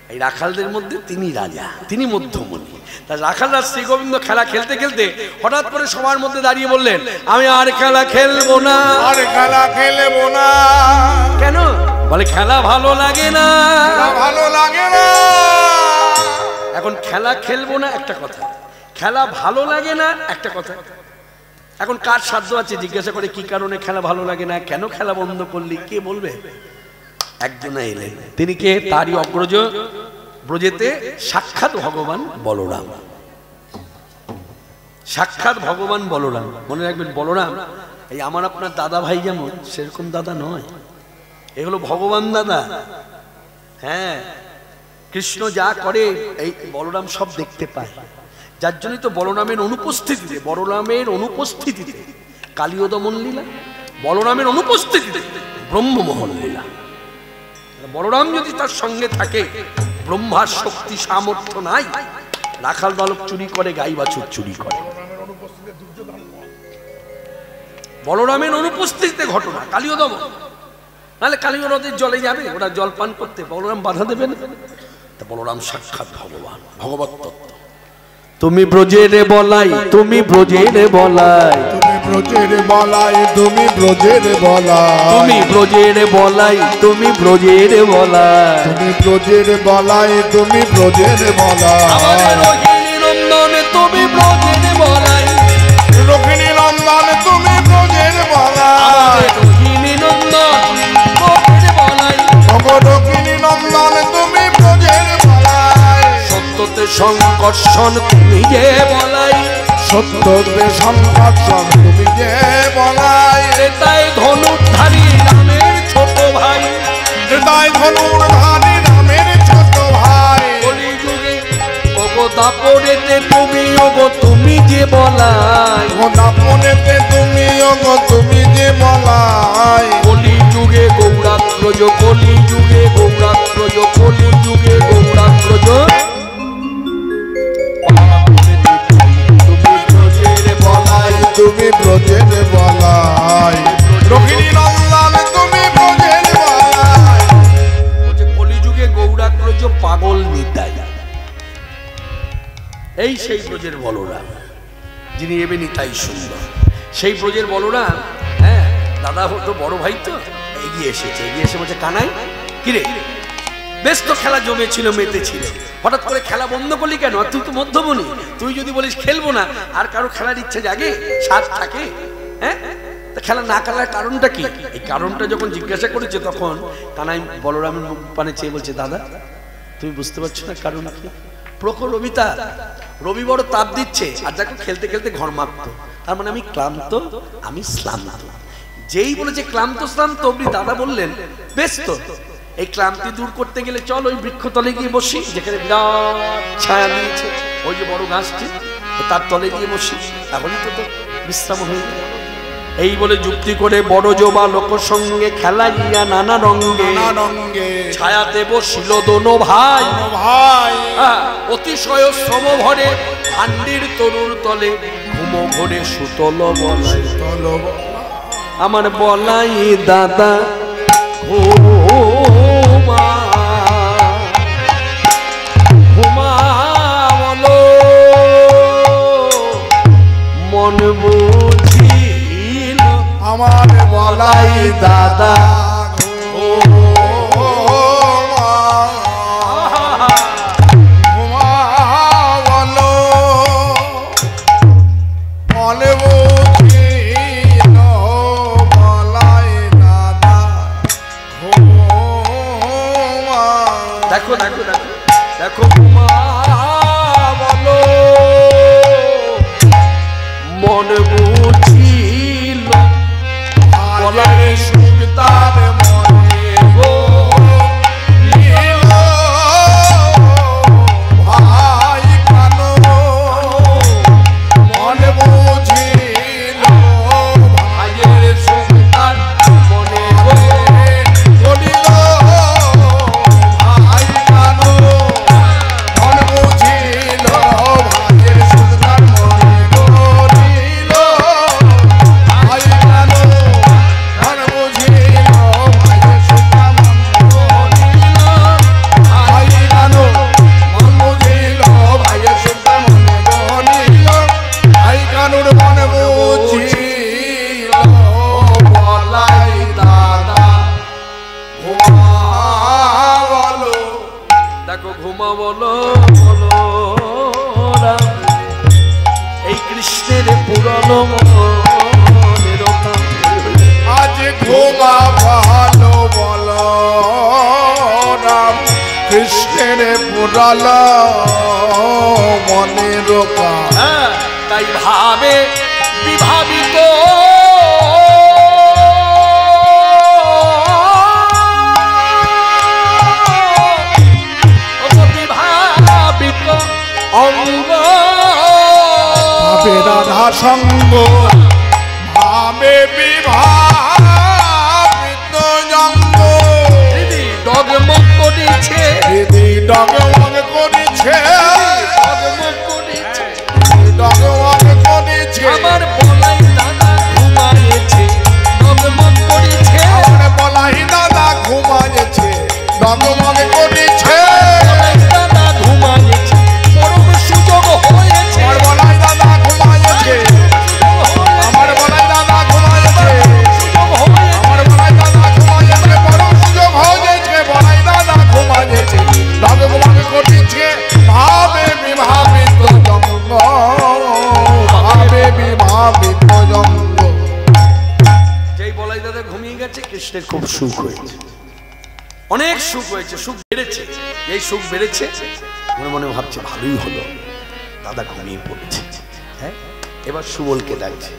এই রাখালদের মধ্যে তিনি রাজা তিনি মধ্যমণি তা রাখাল রাজ শ্রী গোবিন্দ খেলা খেলতে খেলতে হঠাৎ করে সবার মধ্যে দাঁড়িয়ে বললেন আমি আর খেলা খেলবো না আর খেলা খেলবো না কেন বলে খেলা ভালো লাগে না ভালো লাগে না এখন খেলা খেলবো না একটা কথা খেলা ভালো লাগে না একটা কথা এখন কার সাধ্য আছে জিজ্ঞাসা করে কি কারণে খেলা ভালো লাগে না কেন খেলা বন্ধ করলি কে বলবে একজনা এলেন তিনি কে তারই অগ্রজ ব্রজেতে সাক্ষাৎ ভগবান বলরাম সাক্ষাৎ ভগবান বলরাম মনে রাখবেন বলরাম এই আমার আপনার দাদা ভাই যেমন সেরকম দাদা নয় এগুলো ভগবান দাদা হ্যাঁ কৃষ্ণ যা করে এই বলরাম সব দেখতে পায় যার জন্যই তো বলরামের অনুপস্থিতিতে কালীয় দমন লীলা বলরামের অনুপস্থিতিতে ব্রহ্মমোহন লীলা বলরাম যদি তার সঙ্গে থাকে ব্রহ্মার শক্তি সামর্থ্য নাই রাখাল বালক চুরি করে গাই বাছুর চুরি করে বলরামের অনুপস্থিতিতে ঘটনা কালীয় দমন নাহলে কালীয় নদীর জলে যাবে ওরা জল পান করতে বলরাম বাধা দেবে না তা বলরাম সাক্ষাৎ ভগবান ভগবত তত্ত্ব তুমি ব্রজের বলাই তুমি ব্রজের বলাই তুমি ব্রজের বলাই তুমি ব্রজের বলাই, তুমি ব্রজের বলাই, তুমি ব্রজের বলাই, তুমি ব্রজের বলাই, তুমি ব্রজের বলাই, আমাদের রোহিণী নন্দন তুমি ব্রজের বলাই, রোহিণী নন্দন তুমি ব্রজের বলাই, আমাদের রোহিণী নন্দন ব্রজের বলাই, রোহিণী নন্দন তুমি ব্রজের বলাই, সত্যতে সংকর্ষণ তুমি যে বলাই, সত্যতে সংকর্ষণ তুমি যে বলাই, তাই ধনুধারী রামের ছোট ভাই, তাই ধনুধারী রামের ছোট ভাই, কলিযুগে ওগো দাপরেতে তুমি, ওগো তুমি যে বলাই, ও দাপনেতে তুমি, ওগো তুমি যে বলাই, কলিযুগে গৌরাগ্রজ, কলিযুগে গৌরাগ্রজ, কলিযুগে গৌরাগ্রজ, তুমি ব্রজের বলাই, রোহিণী নন্দন তুমি ব্রজের বলাই, বলছে কলিযুগে গৌরাগ্রজ পাগল নিতাই, এই সেই ব্রজের বলরাম যিনি এবে নিতাই সুন্দর, সেই ব্রজের বলরাম। হ্যাঁ, দাদা তো বড় ভাই তো এগিয়ে এসেছে, এগিয়ে এসে বলছে কানাই কিরে, বেশ তো খেলা জমেছিল, মেতেছিল, হঠাৎ করে খেলা বন্ধ করলি কেন? আর তুই তো মধ্যমণি, তুই যদি বলিস খেলবো না, আর কারো খেলার ইচ্ছে জাগে, স্বাদ থাকে? হ্যাঁ, তা খেলা না খেলার কারণটা কি? এই কারণটা যখন জিজ্ঞাসা করেছে তখন কানাই বলরামের মুখ পানে চেয়ে বলছে, দাদা তুমি বুঝতে পারছো না কারণ কি? প্রখর রবিতা, রবি বড় তাপ দিচ্ছে, আর যাকে খেলতে খেলতে ঘর মারত, তার মানে আমি ক্লান্ত, আমি শ্রান্ত। যেই বলেছে ক্লান্ত শ্রান্ত অবধি দাদা বললেন বেশ তো, এই ক্লান্তি দূর করতে গেলে চল ওই বৃক্ষতলে গিয়ে বসি, যেখানে বিরাট ছায়া দিয়েছে, ওই যে বড় গাছটি, তার তলে গিয়ে বসি, তাহলেই তো বিশ্রাম হয়ে যাবে। এই বলে যুক্তি করে বড় জোবা লোক সঙ্গে খেলাইয়া নানা রঙ্গে, ছায়াতে বসিল দোনো ভাই, ভাই অতিশয় সমভরে ভান্ডির তরুর তলে ঘুম ঘরে সুতল বলাই, আমার বলাই দাদা ঘুমা ঘুমা বলো মন বুঝিল, আমার বলাই দাদা দেখো দেখো দেখো দেখো ঘুমা বলো মন বুঝিল, বলাই সুখ তার মনে গো, ভাই কানো মনে বুঝিল, ভাইয়ের সুখ তার মনে গো, বলিল ভাই কানো মনে বুঝিল, ভাইয়ের সুলতান মনে বলিল, ভাই কানো মনে বুঝিল, ভাইয়ের সুলতান ভাই কানো মন বুঝিল, ভাইয়ের সুলতান মনে বলিল, ভাই কানুর মনে বুঝিল, বলাই দাদা বলো। দেখো ঘুমা বলো বলো রাম, এই কৃষ্ণের পুরনো মনের কাম, আজ ঘুমা ভালো বলো রাম, কৃষ্ণের পুরাল মনের কাম, হ্যাঁ, তাই ভাবে বিভাবিত বিভাবিত অঙ্গ ভাবে রাধা সঙ্গ, ভাবে বিভাবিত জঙ্গ, দিদি ডগমগ করেছে, দিদি ডগমগ করেছে, ডগমগ করেছে, ডগমগ করেছে, আমার বলাই দাদা ঘুমায়েছে, ডগমগ করেছে, আমার বলাই দাদা ঘুমায়েছে, ডগমগ করেছে, বলাই দাদা ঘুমায়েছে, পরম সুযোগ হয়েছে, আমার বলাই দাদা ঘুমায়েছে, আমার বলাই কৃষ্ণের খুব সুখ হয়েছে, অনেক সুখ হয়েছে, সুখ বেড়েছে। এই সুখ বেড়েছে, মনে মনে ভাবছে ভালোই হলো, দাদা ঘুমিয়ে পড়েছে। হ্যাঁ, এবার সুবলকে ডাকছে,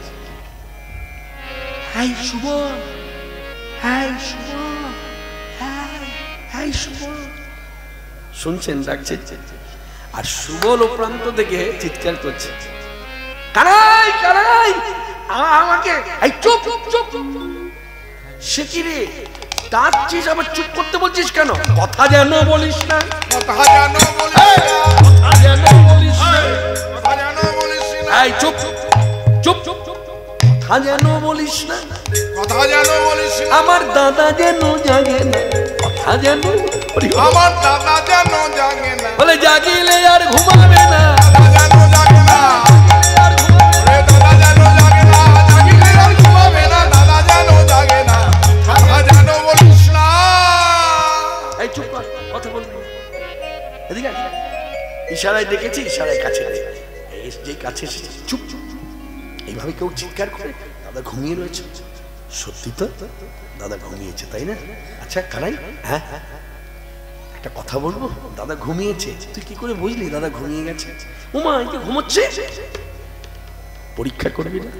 hi Subal, hi Subal, hi Subal. শুনছেন ডাকছে, আর সুবল ও প্রান্ত থেকে চিৎকার করছে, কানাই কানাই আমাকে, এই চুপ চুপ। সে কি রে ডাকছিস, আবার চুপ করতে বলছিস কেন? কথা যেন বলিস না, কথা যেন বলিস না, কথা যেন বলিস না, কথা যেন বলিস না, এই চুপ চুপ চুপ, কথা যেন বলিস না, কথা যেন বলিস না, আমার দাদা যেন জাগে না, কথা যেন, আমার দাদা যেন জাগে না, বলে জাগিলে আর ঘুমাবে না, দাদা যেন জাগে না, ওরে দাদা যেন জাগে না, জাগিলে আর ঘুমাবে না, দাদা যেন জাগে না, কথা যেন বলিস না। এই চুপ কর, কথা বলবি এদিকে আয়। ইশারায় ডেকেছি, ইশারায় কাছে দে, এই যে কাছে এসেছে চুপ চুপ। এইভাবে কেউ চিৎকার করে, দাদা ঘুমিয়ে রয়েছে। সত্যি তো দাদা ঘুমিয়েছে, তাই না? আচ্ছা কানাই, হ্যাঁ একটা কথা বলবো, দাদা ঘুমিয়েছে, তুই কি করে বুঝলি দাদা ঘুমিয়ে গেছে? উমা এই ঘুমোচ্ছে, পরীক্ষা করবি না?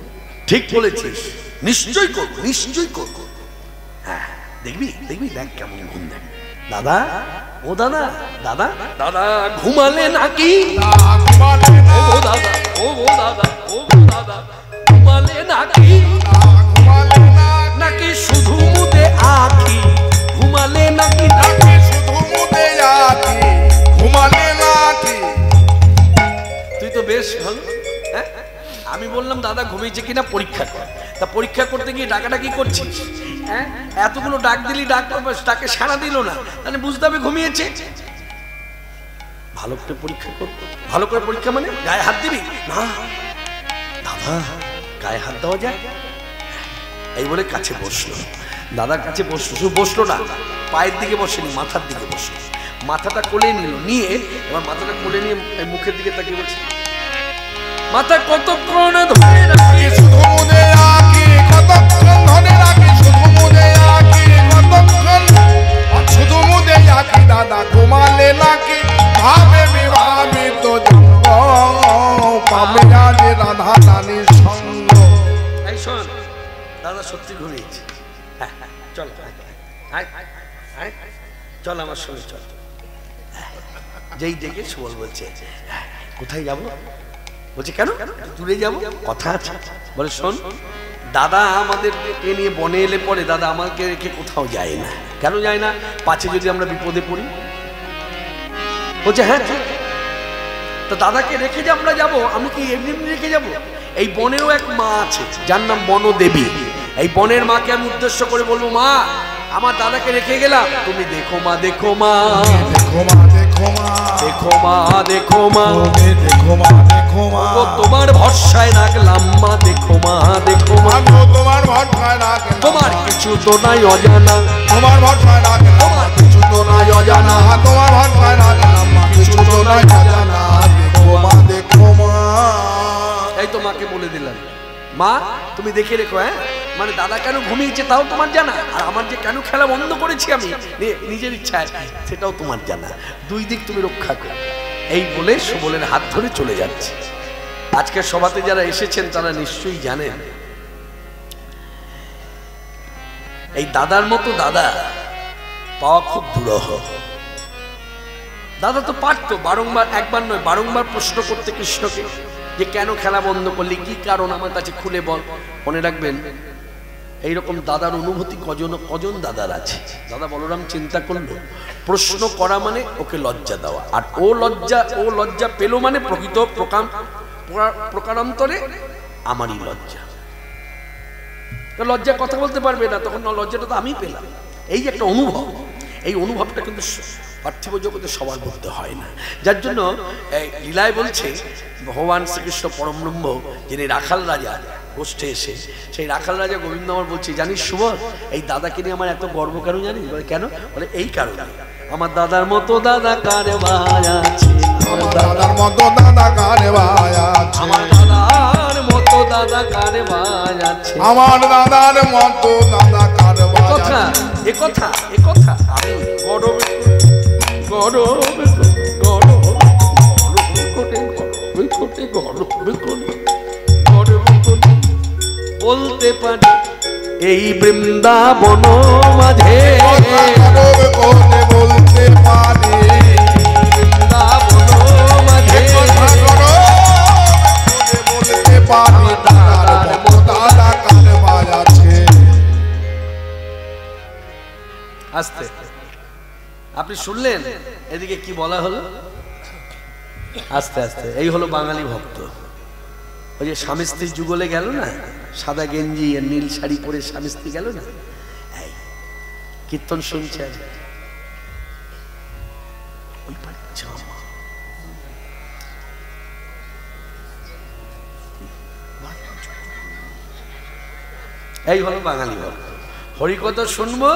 ঠিক বলেছিস, নিশ্চয়ই করবো, নিশ্চয়ই করবো। হ্যাঁ দেখবি দেখবি, দেখ কেমন ঘুম দেখ। দাদা, ও দাদা, দাদা দাদা ঘুমালে নাকি? ঘুমালে না, ও দাদা, ও দাদা, ও দাদা ঘুমালে নাকি? ঘুমালে না, নাকি শুধু মুদে আঁখি? ঘুমালে নাকি? নাকি শুধু মুদে আঁখি? ঘুমালে নাকি? তুই তো বেশ ভালো। হ্যাঁ, আমি বললাম দাদা ঘুমিয়েছে কিনা পরীক্ষা কর। তা পরীক্ষা করতে গিয়ে ডাকাডাকি করছিস। হ্যাঁ, এতগুলো ডাক দিলি, ডাকে সাড়া দিল না, তাহলে বুঝতে হবে ঘুমিয়েছে। ভালো করে পরীক্ষা কর। ভালো করে পরীক্ষা মানে গায়ে হাত দিবি না? দাদা গায়ে হাত দেওয়া যায়? এই বলে কাছে বসলো। দাদার কাছে বসলো না, পায়ের দিকে বসেনি, মাথার দিকে বসলো। মাথাটা কোলে নিল, নিয়ে এবার মাথাটা কোলে নিয়ে মুখের দিকে তাকিয়ে বলছে, মাথা কতক্ষণ ধরে রাখি? শুধু মুদে আঁখি কতক্ষণ ধরে রাখি? শুধু মুদে আঁখি কতক্ষণ? শুধু মুদে আঁখি দাদা ঘুমালে নাকি? ভাবে বিভাবিত জঙ্গ পাবে আজ রাধা রানীর সঙ্গ। এই শোন, দাদা সত্যি ঘুমিয়েছে। চল চল আমার সঙ্গে চল। যেই ডেকে সুবল বলছে, কোথায় যাবো? বলছে কেন, দূরে যাবো, কথা আছে। বলে শোন, দাদা আমাদেরকে নিয়ে বনে এলে পরে দাদা আমাকে রেখে কোথাও যায় না। কেন যায় না? পাছে যদি আমরা বিপদে পড়ি। বলছে হ্যাঁ, তো দাদাকে রেখে যে আমরা যাবো, আমি কি এমনি এমনি রেখে যাবো? এই বনেরও এক মা আছে, যার নাম বনদেবী। এই বনের মাকে আমি উদ্দেশ্য করে বলবো, মা আমার দাদাকে রেখে গেলাম, তুমি দেখো মা, দেখো মা, দেখো মা, দেখো মা, দেখো মা, দেখো মা, দেখো মা, দেখো মা, ও তোমার ভরসায় রাখলাম মা, দেখো মা, দেখো মা, তোমার ভরসায় রাখলাম, তোমার কিছু তো নাই অজানা, তোমার ভরসায় রাখলাম, তোমার কিছু তো নাই অজানা, তোমার ভরসায় রাখলাম, কিছু তো নাই অজানা, দেখো মা, দেখো মা। এই তো মাকে বলে দিলাম, মা তুমি দেখে রেখো। হ্যাঁ, মানে দাদা কেন ঘুমিয়েছে তাও তোমার জানা, আর আমার যে কেন খেলা বন্ধ করেছি আমি নিজের ইচ্ছায়, সেটাও তোমার জানা। দুই দিক তুমি রক্ষা করো। এই বলে সুবলের হাত ধরে চলে যাচ্ছে। আজকে সভাতে যারা এসেছেন তারা নিশ্চয়ই জানেন, এই দাদার মতো দাদা পাওয়া খুব দুরূহ। দাদা তো পারতো বারংবার, একবার নয় বারংবার প্রশ্ন করতে কৃষ্ণকে, যে কেন খেলা বন্ধ করলি, কি কারণ আমার কাছে খুলে বল। মনে রাখবেন, এইরকম দাদার অনুভূতি কজন দাদার আছে। দাদা বলরাম চিন্তা করলো, প্রশ্ন করা মানে ওকে লজ্জা দেওয়া, আর ও লজ্জা পেল মানে প্রকৃত প্রকারান্তরে আমারই লজ্জা। লজ্জা কথা বলতে পারবে না, তখন লজ্জাটা তো আমি পেলাম। এই যে একটা অনুভব, এই অনুভবটা কিন্তু পার্থিব জগতে সবার মধ্যে হয় না। যার জন্য লীলায় বলছে, ভগবান শ্রীকৃষ্ণ পরম ব্রহ্ম যিনি রাখাল রাজা গোষ্ঠে এসে, সেই রাখাল রাজা গোবিন্দ আমার বলছে, জানিস সুবল, এই দাদাকে নিয়ে আমার এত গর্ব কেন জানিস? বলে কেন? বলে এই কারণে, আমার দাদার মতো দাদা কারে ভাই আছে, আমার দাদার মতো দাদা কারে ভাই আছে, আমার দাদার মতো দাদা কারে ভাই আছে, আমার দাদার মতো দাদা কারে ভাই আছে। ভাষা, এ কথা আমি গরমে বলতে পারি এই বৃন্দাবন মাঝে, বলতে পারি বৃন্দাবন মাঝে বলতে পারি দাদা কারবার আছে। আস্তে আপনি শুনলেন এদিকে কি বলা হলো? আস্তে আস্তে এই হলো বাঙালি ভক্ত। ওই যে স্বামী স্ত্রী যুগলে গেল না, সাদা গেঞ্জি আর নীল শাড়ি পরে স্বামী স্ত্রী গেল না, কীর্তন শুনছে, এই হলো বাঙালি ভক্ত। হরিকথা শুনবো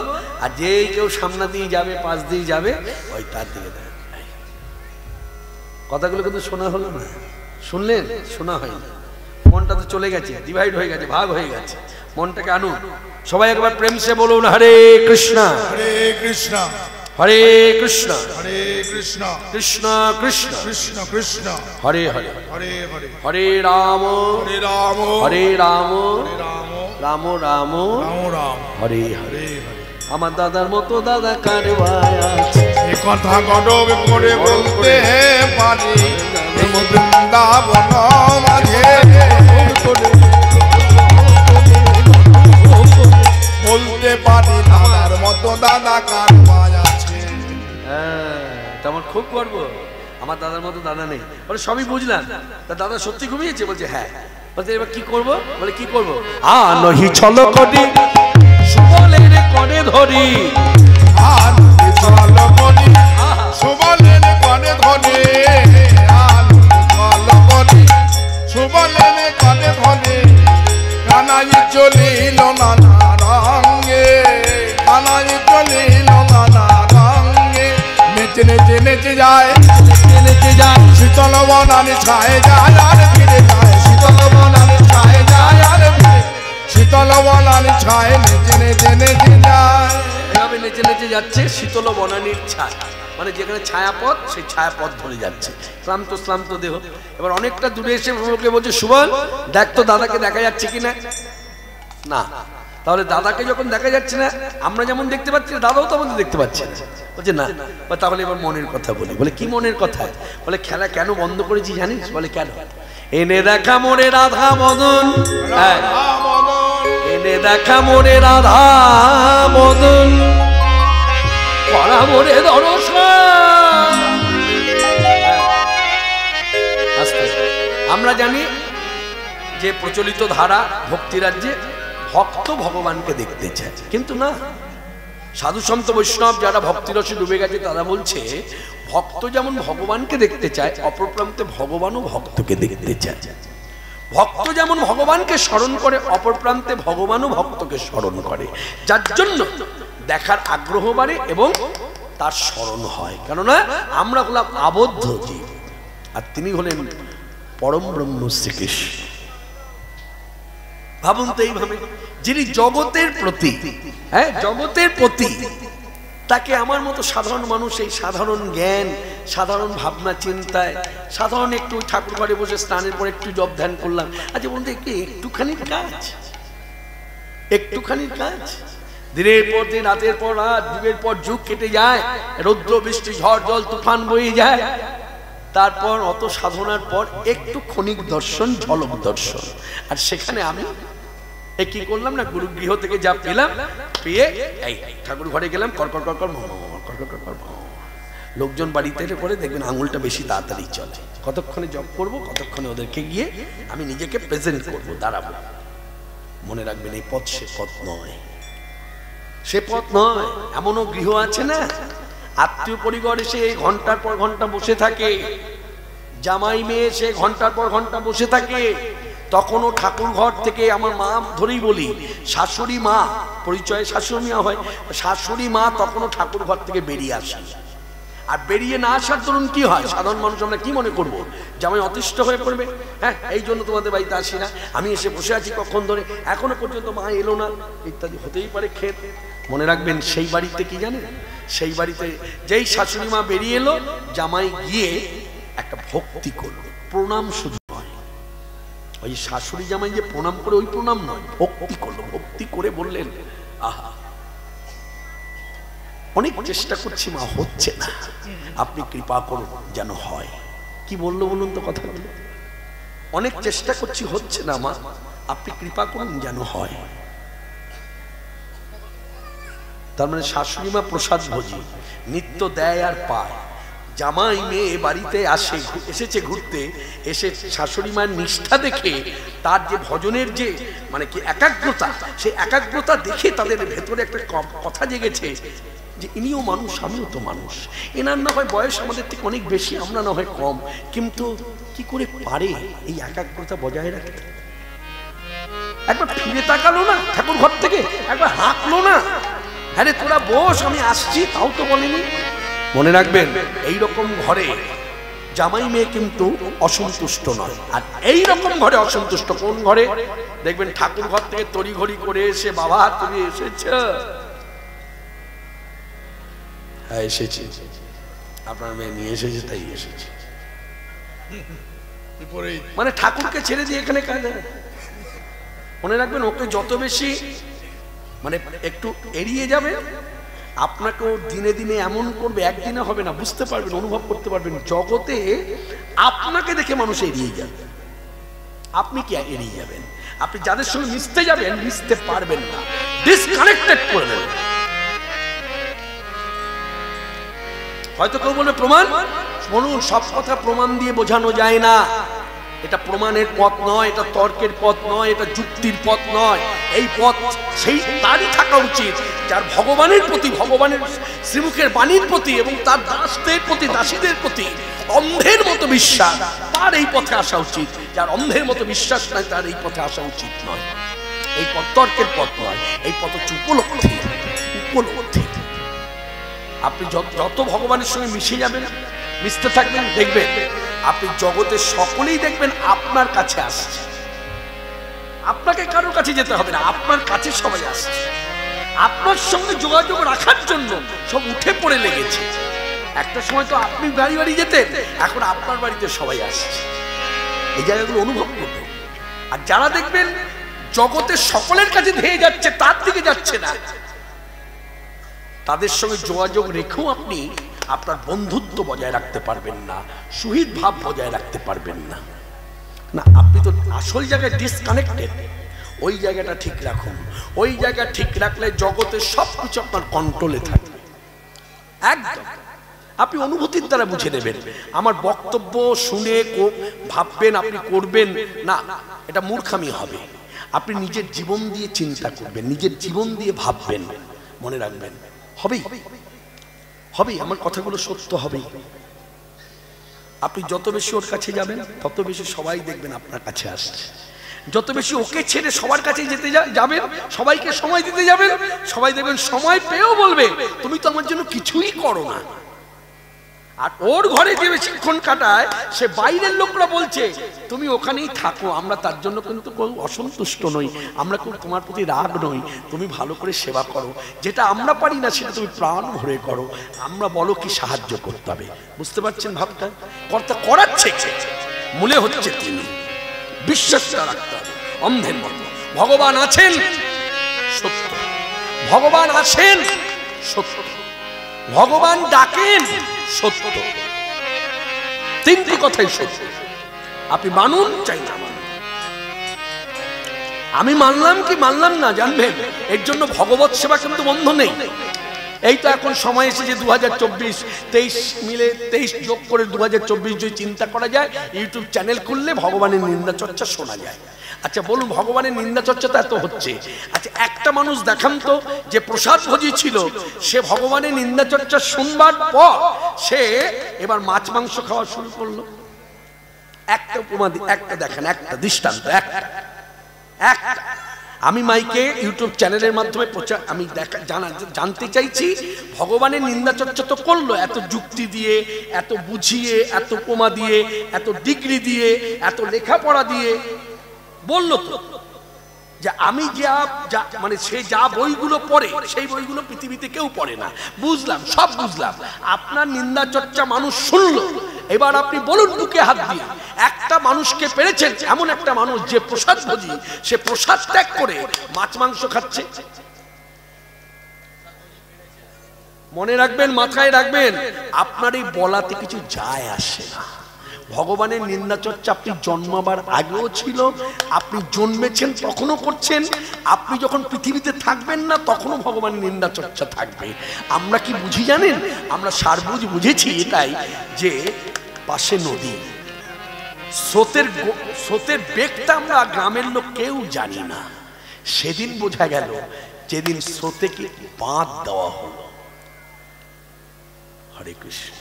আর যে কেউ সামনা দিয়ে যাবে, পাশ দিয়ে যাবে, ওই তার দিকে কথাগুলো কিন্তু শোনা হলো না। শুনলেন? শোনা হয়নি। মনটা তো চলে গেছে, ডিভাইড হয়ে গেছে, ভাগ হয়ে গেছে। মনটাকে আনুন সবাই একবার প্রেম সে বলুন হরে কৃষ্ণ হরে কৃষ্ণ হরে কৃষ্ণ হরে কৃষ্ণ কৃষ্ণ কৃষ্ণ কৃষ্ণ কৃষ্ণ হরে হরে হরে হরে হরে রাম হরে রাম হরে রাম হরে রাম রাম রাম রাম রাম হরে হরে। হরে হরে। আমার দাদার মতো দাদা কারবায় আছে, এ কথা গরব করে বলতে পারি এই বৃন্দাবন মাঝে, বলতে পারি দাদার মতো দাদা কারবার আছে। হ্যাঁ, এটা আমার খুব গর্ব। আমার দাদার মতো দাদা নেই। বলে সবই বুঝলাম, তা দাদা সত্যি ঘুমিয়েছে? বলছে হ্যাঁ। বলছে এবার কি করবো? বলে কি করবো? নহি ছল করি সুবলের করে ধরি, আনন্দি চল করি সুবলের কনে ধনে, আনন্দি চল করি সুবলের কনে ধনে, কানাই চলিল নানা রঙে, কানাই চলিল নানা রঙে, নেচে নেচে নেচে যায় নেচে যায় শীতল বনানি ছায় যায় আর ফিরে যায়, শীতল বনানি ছায় যায় আর ফিরে, শীতল বনানি ছায় নেচে নেচে নেচে যায়। এভাবে নেচে নেচে যাচ্ছে শীতল বনানীর ছায়া, মানে যেখানে ছায়াপথ সেই ছায়াপথ ধরে যাচ্ছে, ক্লান্ত শ্লান্ত দেহ। এবার অনেকটা দূরে এসে ওকে বলছে সুবল দেখ তো দাদাকে দেখা যাচ্ছে কিনা। না, তাহলে দাদাকে যখন দেখা যাচ্ছে না, আমরা যেমন দেখতে পাচ্ছি দাদাও তো আমাদের দেখতে পাচ্ছে না। বলছে না, তাহলে এবার মনের কথা বলি। বলে কি মনের কথা? বলে খেলা কেন বন্ধ করেছি জানিস? বলে কেন? এনে দেখা মোরে রাধা মদন, হ্যাঁ এনে দেখা মোরে রাধা মদন, করা মোরে দর্শন। আমরা জানি যে প্রচলিত ধারা ভক্তি রাজ্যে ভক্ত ভগবানকে দেখতে চায়, কিন্তু না, সাধু সন্ত বৈষ্ণব যারা ভক্তিরসে ডুবে গেছে তারা বলছে ভক্ত যেমন ভগবানকে দেখতে চায়, অপর প্রান্তে ভগবানও ভক্তকে দেখতে চায়। ভক্ত যেমন ভগবানকে স্মরণ করে, অপর প্রান্তে ভগবানও ভক্তকে স্মরণ করে, যার জন্য দেখার আগ্রহ বাড়ে এবং তার স্মরণ হয়। কেননা আমরা হলাম আবদ্ধ জীব আর তিনি হলেন পরম ব্রহ্ম শ্রীকৃষ্ণ। ভাবুন তো এইভাবে, যিনি জগতের প্রতি, হ্যাঁ জগতের প্রতি, তাকে আমার মতো সাধারণ মানুষ এই সাধারণ জ্ঞান, সাধারণ ভাবনা চিন্তায়, সাধারণ একটু ঠাকুর ঘরে বসে স্নানের পর একটু জপ ধ্যান করলাম, আচ্ছা বলতে একটুখানির কাজ, একটুখানির কাজ। দিনের পর দিন, রাতের পর রাত, যুগের পর যুগ কেটে যায়, রৌদ্র বৃষ্টি ঝড় জল তুফান বয়ে যায়, তারপর অত সাধনার পর একটু ক্ষণিক দর্শন, ঝলক দর্শন। আর সেখানে আমি কি করলাম না, গুরুগৃহ থেকে যা পেলাম, পেয়ে এই ঠাকুর ঘরে গেলাম, কর লোকজন বাড়িতে এলে পরে দেখবেন আঙুলটা বেশি তাড়াতাড়ি চলে। কতক্ষণে জপ করব, কতক্ষণে ওদেরকে গিয়ে আমি নিজেকে প্রেজেন্ট করব, দাঁড়াবো। মনে রাখবেন এই পথ সে পথ নয়, সে পথ নয়। এমনও গৃহ আছে না, আত্মীয় পরিবার এসে ঘন্টার পর ঘন্টা বসে থাকে, জামাই মেয়ে সে ঘন্টার পর ঘন্টা বসে থাকে, তখনও ঠাকুর ঘর থেকে, আমার মা ধরেই বলি, শাশুড়ি মা, পরিচয়ে শাশুড়ি মা হয়, শাশুড়ি মা তখনও ঠাকুর ঘর থেকে বেরিয়ে আসে। আর বেরিয়ে না আসার দরুন কি হয়, সাধারণ মানুষ আমরা কি মনে করবো, জামাই অতিষ্ঠ হয়ে পড়বে, হ্যাঁ এই জন্য তোমাদের বাড়িতে আসি না, আমি এসে বসে আছি কখন ধরে, এখনো পর্যন্ত মা এলো না, ইত্যাদি হতেই পারে ক্ষেত। মনে রাখবেন সেই বাড়িতে কি জানেন, সেই বাড়িতে যেই শাশুড়ি মা বেরিয়ে এলো, জামাই গিয়ে একটা ভক্তি করলো, প্রণাম শুধু নয়, ওই শাশুড়ি জামাই যে প্রণাম করে ওই প্রণাম নয়, ভক্তি করলো, ভক্তি করে বললেন আহা অনেক চেষ্টা করছি মা, হচ্ছে না, আপনি কৃপা করুন যেন হয়। কি বললো বলুন তো কথাগুলো, অনেক চেষ্টা করছি হচ্ছে না মা, আপনি কৃপা করুন যেন হয়। তার মানে শাশুড়ি মা প্রসাদ ভোজি, নিত্য দেয় আর পায়। জামাই মেয়ে বাড়িতে এসেছে ঘুরতে, এসে শাশুড়ি মায়ের নিষ্ঠা দেখে, তার যে ভজনের যে মানে কি একাগ্রতা, সেই একাগ্রতা দেখে তাদের ভেতরে একটা কথা জেগেছে যে ইনিও মানুষ, আমিও তো মানুষ, এনার না হয় বয়স আমাদের থেকে অনেক বেশি, আমরা না হয় কম, কিন্তু কি করে পারে এই একাগ্রতা বজায় রাখতে। একবার ফিরে তাকালো না ঠাকুর ঘর থেকে, একবার হাঁকলো না, হ্যাঁ রে তোরা বস আমি আসছি, তাও তো বলেনি। মনে রাখবেন এই রকম ঘরে জামাই মেয়ে কিন্তু অসন্তুষ্ট নয়। আর এই রকম ঘরে অসন্তুষ্ট কোন ঘরে, দেখবেন ঠাকুর ঘর থেকে তড়িঘড়ি করে এসে, বাবা তুমি এসেছ, হ্যাঁ এসেছি, আপনার মেয়ে নিয়ে এসেছে তাই এসেছে, মানে ঠাকুরকে ছেড়ে দিয়ে এখানে কাজ। মনে রাখবেন ওকে যত বেশি মানে একটু এড়িয়ে যাবে, আপনাকেও দিনে দিনে এমন করবে, একদিনে হবে না, বুঝতে পারবেন, অনুভব করতে পারবেন, জগতে আপনাকে দেখে মানুষ এড়িয়ে যাবে। আপনি কি এড়িয়ে যাবেন? আপনি যাদের সঙ্গে মিশতে যাবেন, মিশতে পারবেন না, ডিসকানেক্টেড করে দেবেন। হয়তো কেউ বলবে প্রমাণ, বলুন সব কথা প্রমাণ দিয়ে বোঝানো যায় না, এটা প্রমাণের পথ নয়, এটা তর্কের পথ নয়, এটা যুক্তির পথ নয়। এই পথ সেই তারই থাকা উচিত যার ভগবানের প্রতি, ভগবানের শ্রীমুখের বাণীর প্রতি এবং তার দাসদের প্রতি, দাসীদের প্রতি অন্ধের মতো বিশ্বাস, তার এই পথে আসা উচিত। যার অন্ধের মতো বিশ্বাস নাই, তার এই পথে আসা উচিত নয়। এই পথ তর্কের পথ নয়, এই পথ হচ্ছে উপলব্ধি, উপলব্ধি। আপনি যত ভগবানের সঙ্গে মিশে যাবেন, মিশতে থাকবেন, দেখবেন আপনি জগতের সকলেই দেখবেন আপনার কাছে আসছে। আপনাকে কারোর কাছে যেতে হবে না, আপনার কাছে সবাই আসছে। আপনার সঙ্গে যোগাযোগ রাখার জন্য সব উঠে পড়ে লেগেছে। একটা সময় তো আপনি বাড়ি বাড়ি যেতেন, এখন আপনার বাড়িতে সবাই আসছে। এই জায়গাগুলো অনুভব করবেন। আর যারা দেখবেন জগতের সকলের কাছে ধেয়ে যাচ্ছে, তার দিকে যাচ্ছে না, তাদের সঙ্গে যোগাযোগ রেখেও আপনি আপনার বন্ধুত্ব বজায় রাখতে পারবেন না, সুহৃদ ভাব বজায় রাখতে পারবেন না। না, আপনি তো আসল জায়গায় ডিসকানেক্টেড। ওই জায়গাটা ঠিক রাখুন। ওই জায়গা ঠিক রাখলে জগতের সবকিছু আপনার কন্ট্রোলে থাকবে। একদম আপনি অনুভূতির দ্বারা বুঝে নেবেন। আমার বক্তব্য শুনে ভাববেন আপনি করবেন না, এটা মূর্খামি হবে। আপনি নিজের জীবন দিয়ে চিন্তা করবেন, নিজের জীবন দিয়ে ভাববেন, মনে রাখবেন হবেই হবেই, আমার কথাগুলো সত্য হবেই। আপনি যত বেশি ওর কাছে যাবেন, তত বেশি সবাই দেখবেন আপনার কাছে আসছে। যত বেশি ওকে ছেড়ে সবার কাছে যেতে যাবেন, সবাইকে সময় দিতে যাবেন, সবাই দেখবেন সময় পেয়েও বলবে তুমি তো আমার জন্য কিছুই করো না। আর ওর ঘরে যে বেশিক্ষণ কাটায়, সে বাইরের লোকরা বলছে তুমি ওখানেই থাকো, আমরা তার জন্য কিন্তু অসন্তুষ্ট নই, আমরা কেউ তোমার প্রতি রাগ নই, তুমি ভালো করে সেবা করো, যেটা আমরা পারি না সেটা তুমি প্রাণ ভরে করো, আমরা বলো কি সাহায্য করতে হবে। বুঝতে পারছেন ভাবটা? কর্তা করাচ্ছে, মূলে হচ্ছে তিনি। বিশ্বাসটা রাখতে হবে অন্ধের মতো। ভগবান আছেন সত্য, ভগবান আছেন সত্য, ভগবান ডাকেন সত্য, তিনটি কথাই সত্য। আপনি মানুন চাই না মানুন, আমি মানলাম কি মানলাম না জানবেন, এর জন্য ভগবত সেবা কিন্তু বন্ধ নেই। এই তো এখন সময় এসেছে 2024, 23 মিলে 23 যোগ করে 2024 যদি চিন্তা করা যায়, ইউটিউব চ্যানেল খুললে ভগবানের নিন্দা চর্চা শোনা যায়। আচ্ছা বলুন, ভগবানের নিন্দা চর্চা তো এত হচ্ছে, আচ্ছা একটা মানুষ দেখান তো যে প্রসাদ ভোজি ছিল, সে ভগবানের নিন্দা চর্চা শুনবার পর সে এবার মাছ মাংস খাওয়া শুরু করলো। একটা উপমা, একটা দেখেন, একটা দৃষ্টান্ত, একটা। আমি মাইকে ইউটিউব চ্যানেলের মাধ্যমে প্রচার আমি জানতে চাইছি, ভগবানের নিন্দা চর্চা তো করলো এত যুক্তি দিয়ে, এত বুঝিয়ে, এত উপমা দিয়ে, এত ডিগ্রি দিয়ে, এত লেখাপড়া দিয়ে বললো তো যে আমি যা মানে সে যা বইগুলো পড়ে সেই বইগুলো পৃথিবীতে কেউ পড়ে না। বুঝলাম, সব বুঝলাম। আপনার নিন্দা চর্চা মানুষ শুনলো, এবার আপনি বলুন বুকে হাত দিয়ে একটা মানুষকে পেরেছেন, এমন একটা মানুষ যে প্রসাদ ভোজী, সে প্রসাদ ত্যাগ করে মাছ মাংস খাচ্ছে? মনে রাখবেন, মাথায় রাখবেন, আপনার এই বলাতে কিছু যায় আসে না। ভগবানের নিন্দা চর্চা আপনি জন্মাবার আগেও ছিল, আপনি জন্মেছেন তখনও করছেন, আপনি যখন পৃথিবীতে থাকবেন না তখনও ভগবানের নিন্দা চর্চা থাকবে। আমরা কি বুঝি জানেন? আমরা সারবুঝ বুঝেছি এটাই যে পাশে নদী, স্রোতের বেগটা আমরা গ্রামের লোক কেউ জানি না। সেদিন বোঝা গেল যেদিন স্রোতেকে বাঁধ দেওয়া হলো। হরে কৃষ্ণ,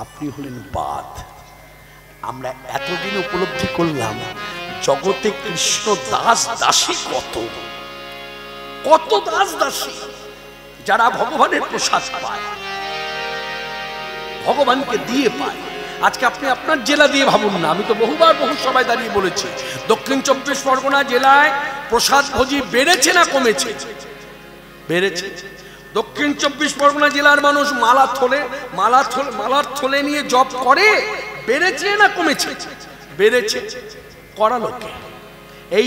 আপনি হলেন বাঁধ। আমরা এতদিন উপলব্ধি করলাম জগতে কৃষ্ণ দাস দাসী কত কত দাস দাসী যারা ভগবানের প্রসাদ পায়, ভগবানকে দিয়ে পায়। আজকে আপনি আপনার জেলা দিয়ে ভাবুন না, আমি তো বহুবার বহু সভায় দাঁড়িয়ে বলেছি, দক্ষিণ 24 পরগনা জেলায় প্রসাদ ভোজী বেড়েছে না কমেছে? বেড়েছে। দক্ষিণ 24 পরগনা জেলার মানুষ মালার থলে নিয়ে জপ করে, বেড়েছে না কমেছে? বেড়েছে। করালো কে? এই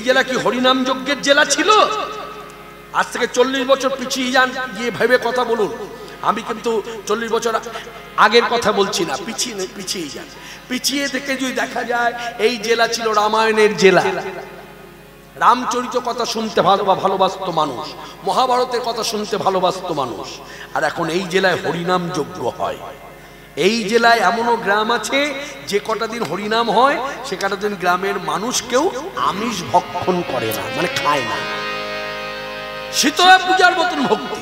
জেলা কি হরিনাম যজ্ঞের জেলা ছিল? আজ থেকে 40 বছর পিছিয়ে যান, গিয়ে ভেবে কথা বলুন। আমি কিন্তু 40 বছর আগের কথা বলছি না, পিছিয়ে যান। পিছিয়ে থেকে যদি দেখা যায় এই জেলা ছিল রামায়ণের জেলা, রামচরিত কথা শুনতে ভালোবাসতো মানুষ, মহাভারতের কথা শুনতে ভালোবাসতো মানুষ। আর এখন এই জেলায় হরিনাম যজ্ঞ হয়। এই জেলায় এমনও গ্রাম আছে যে কটা দিন হরিনাম হয় সে কটা দিন গ্রামের মানুষ কেউ আমিষ ভক্ষণ করে না, মানে খায় না। শীতলা পূজার মতন ভক্তি।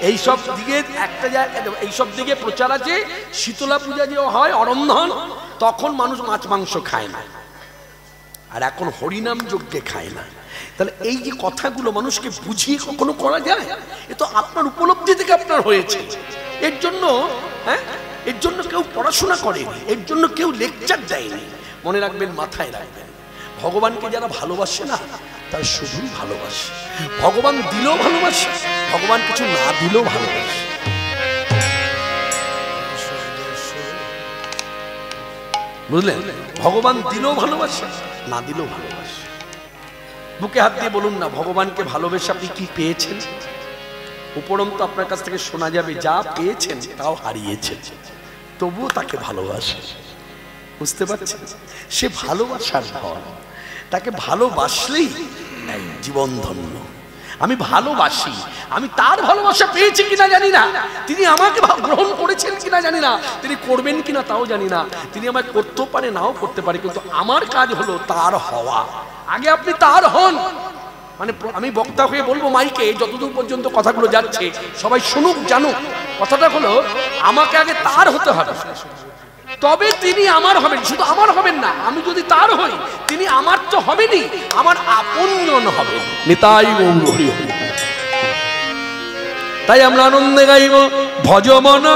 এইসব দিকে প্রচার আছে। শীতলা পূজা যে হয় অরন্ধন, তখন মানুষ মাছ মাংস খায় না, আর এখন হরিনাম যজ্ঞে খায় না। তাহলে এই যে কথাগুলো মানুষকে বুঝিয়ে কখনো করা যায়? এ তো আপনার উপলব্ধি থেকে আপনার হয়েছে। এর জন্য কেউ পড়াশোনা করেনি, এর জন্য কেউ লেকচার দেয়নি। মনে রাখবেন, মাথায় রাখবেন, ভগবানকে যারা ভালোবাসে না তারা শুধুই ভালোবাসে। ভগবান দিলেও ভালোবাসে, ভগবান কিছু না দিলেও ভালোবাসে। বুঝলেন? ভগবান দিলেও ভালোবাসে, না দিলেও ভালোবাসে। বুকে হাত দিয়ে বলুন না, ভগবানকে ভালোবেসে আপনি কি পেয়েছেন? উপরন্তু আপনার কাছ থেকে শোনা যাবে যা পেয়েছেন তাও হারিয়েছেন, তবুও তাকে ভালোবাসে। বুঝতে পারছেন? সে ভালোবাসার ধন, তাকে ভালোবাসলেই জীবন ধন্য। আমি ভালোবাসি, আমি তার ভালোবাসা পেয়েছি কিনা জানি না, তিনি আমাকে গ্রহণ করেছেন কিনা জানি না, তিনি করবেন কিনা তাও জানি না, তিনি আমায় করতেও পারে নাও করতে পারে, কিন্তু আমার কাজ হলো তার হওয়া। আগে আপনি তার হন। মানে আমি বক্তা হয়ে বলবো মাইকে, যতদূর পর্যন্ত কথাগুলো যাচ্ছে সবাই শুনুক, জানুক। কথাটা হলো আমাকে আগে তার হতে হবে, তবে তিনি আমার হবেন। শুধু আমার হবেন না, আমি যদি তার হই তিনি আমার তো হবেনই, আমার আপনজন হবেন। নিতাই গৌর হরি হরি। তাই আমরা আনন্দে গাইব, ভজ মন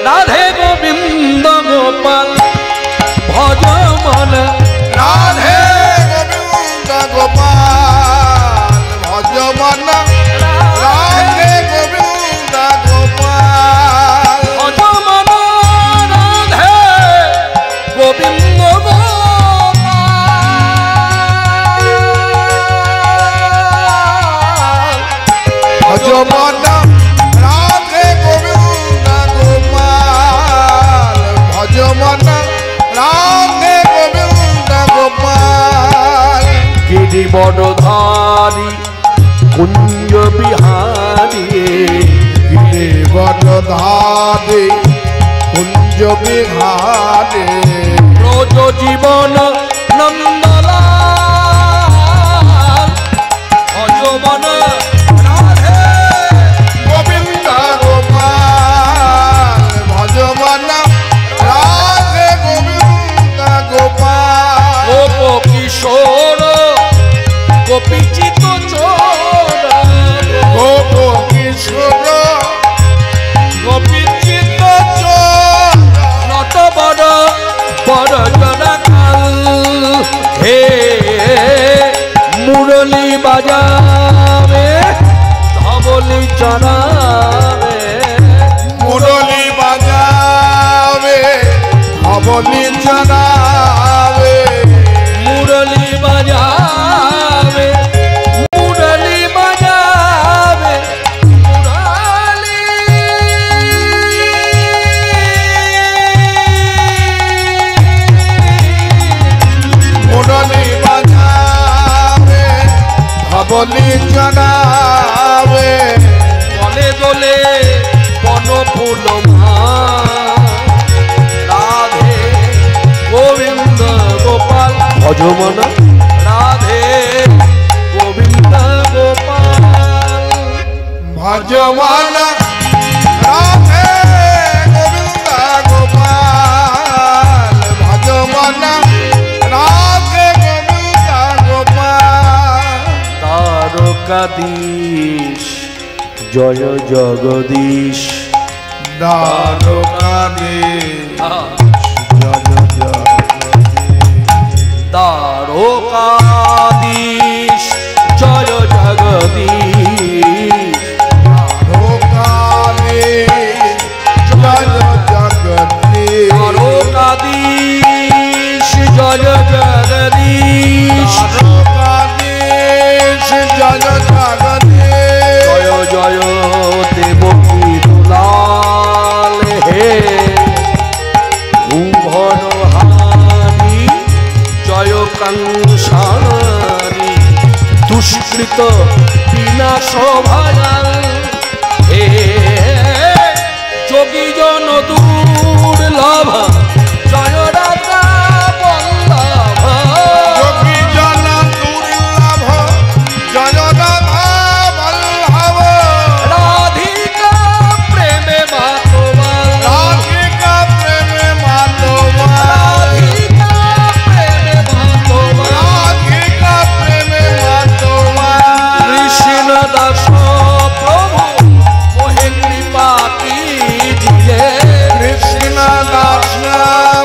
রাধে গোবিন্দ গোপাল, ভজ মন রাধে গোবিন্দ গোপাল, ভজ মন রাধে গোবিন্দ গোপাল, ভজ মন রাধে গোবিন্দ গোপাল, ভজ মন রাধে গোবিন্দ গোপাল, ভজ মন রাধে গোবিন্দ গোপাল। গিরি বড়ধারী কুঞ্জ বিহারী, গিরি বড়ধারী কুঞ্জ বিহারী, ব্রজ জীবন নন্দলাল, ভজ মন রাধে গোবিন্দ গোপাল, ভজ মন রাধে গোবিন্দ গোপাল, গোপ কিশোর বাজাবে ধবলি চড়াবে মুরলি বাজাবে ধবলি চড়াবে মুরলি বাজাবে মুরলি বাজাবে মুরলি মুরলি বাজাবে ধবলি চড়াবে বলে দোলে বন ফুল রাধে গোবিন্দ গোপাল ভজমন রাধে গোবিন্দ গোপাল ভজমান রাধে গোবিন্দ গোপাল ভজমান রাধে গোবিন্দ গোপাল তারকাধীশ জয় জগদীশ দ্বারকাধীশ জয় দ্বারকাধীশ জয় জগদীশ দ্বারকাধীশ জয় জগদীশ দ্বারকাধীশ জয় জগদীশ দ্বারকাধীশ জয় জগদীশ জয় জয় দেবকী দুলাল হে ভুবন হানি জয় কংসানি দুষ্কৃত বিনাশ ভয়াল হে যোগী জন দুর্লভ জয় রাধা বল্লভ যোগী জন দুর্লভ জয় রাধা বল্লভ রাধিকা প্রেমে মাতোয়াল রাধিকা প্রেমে মাতোয়াল রাধিকা প্রেমে মাতোয়াল রাধিকা প্রেমে মাতোয়াল কৃষ্ণ দাস প্রভু মোহে কৃপা कीजिए কৃষ্ণ দাস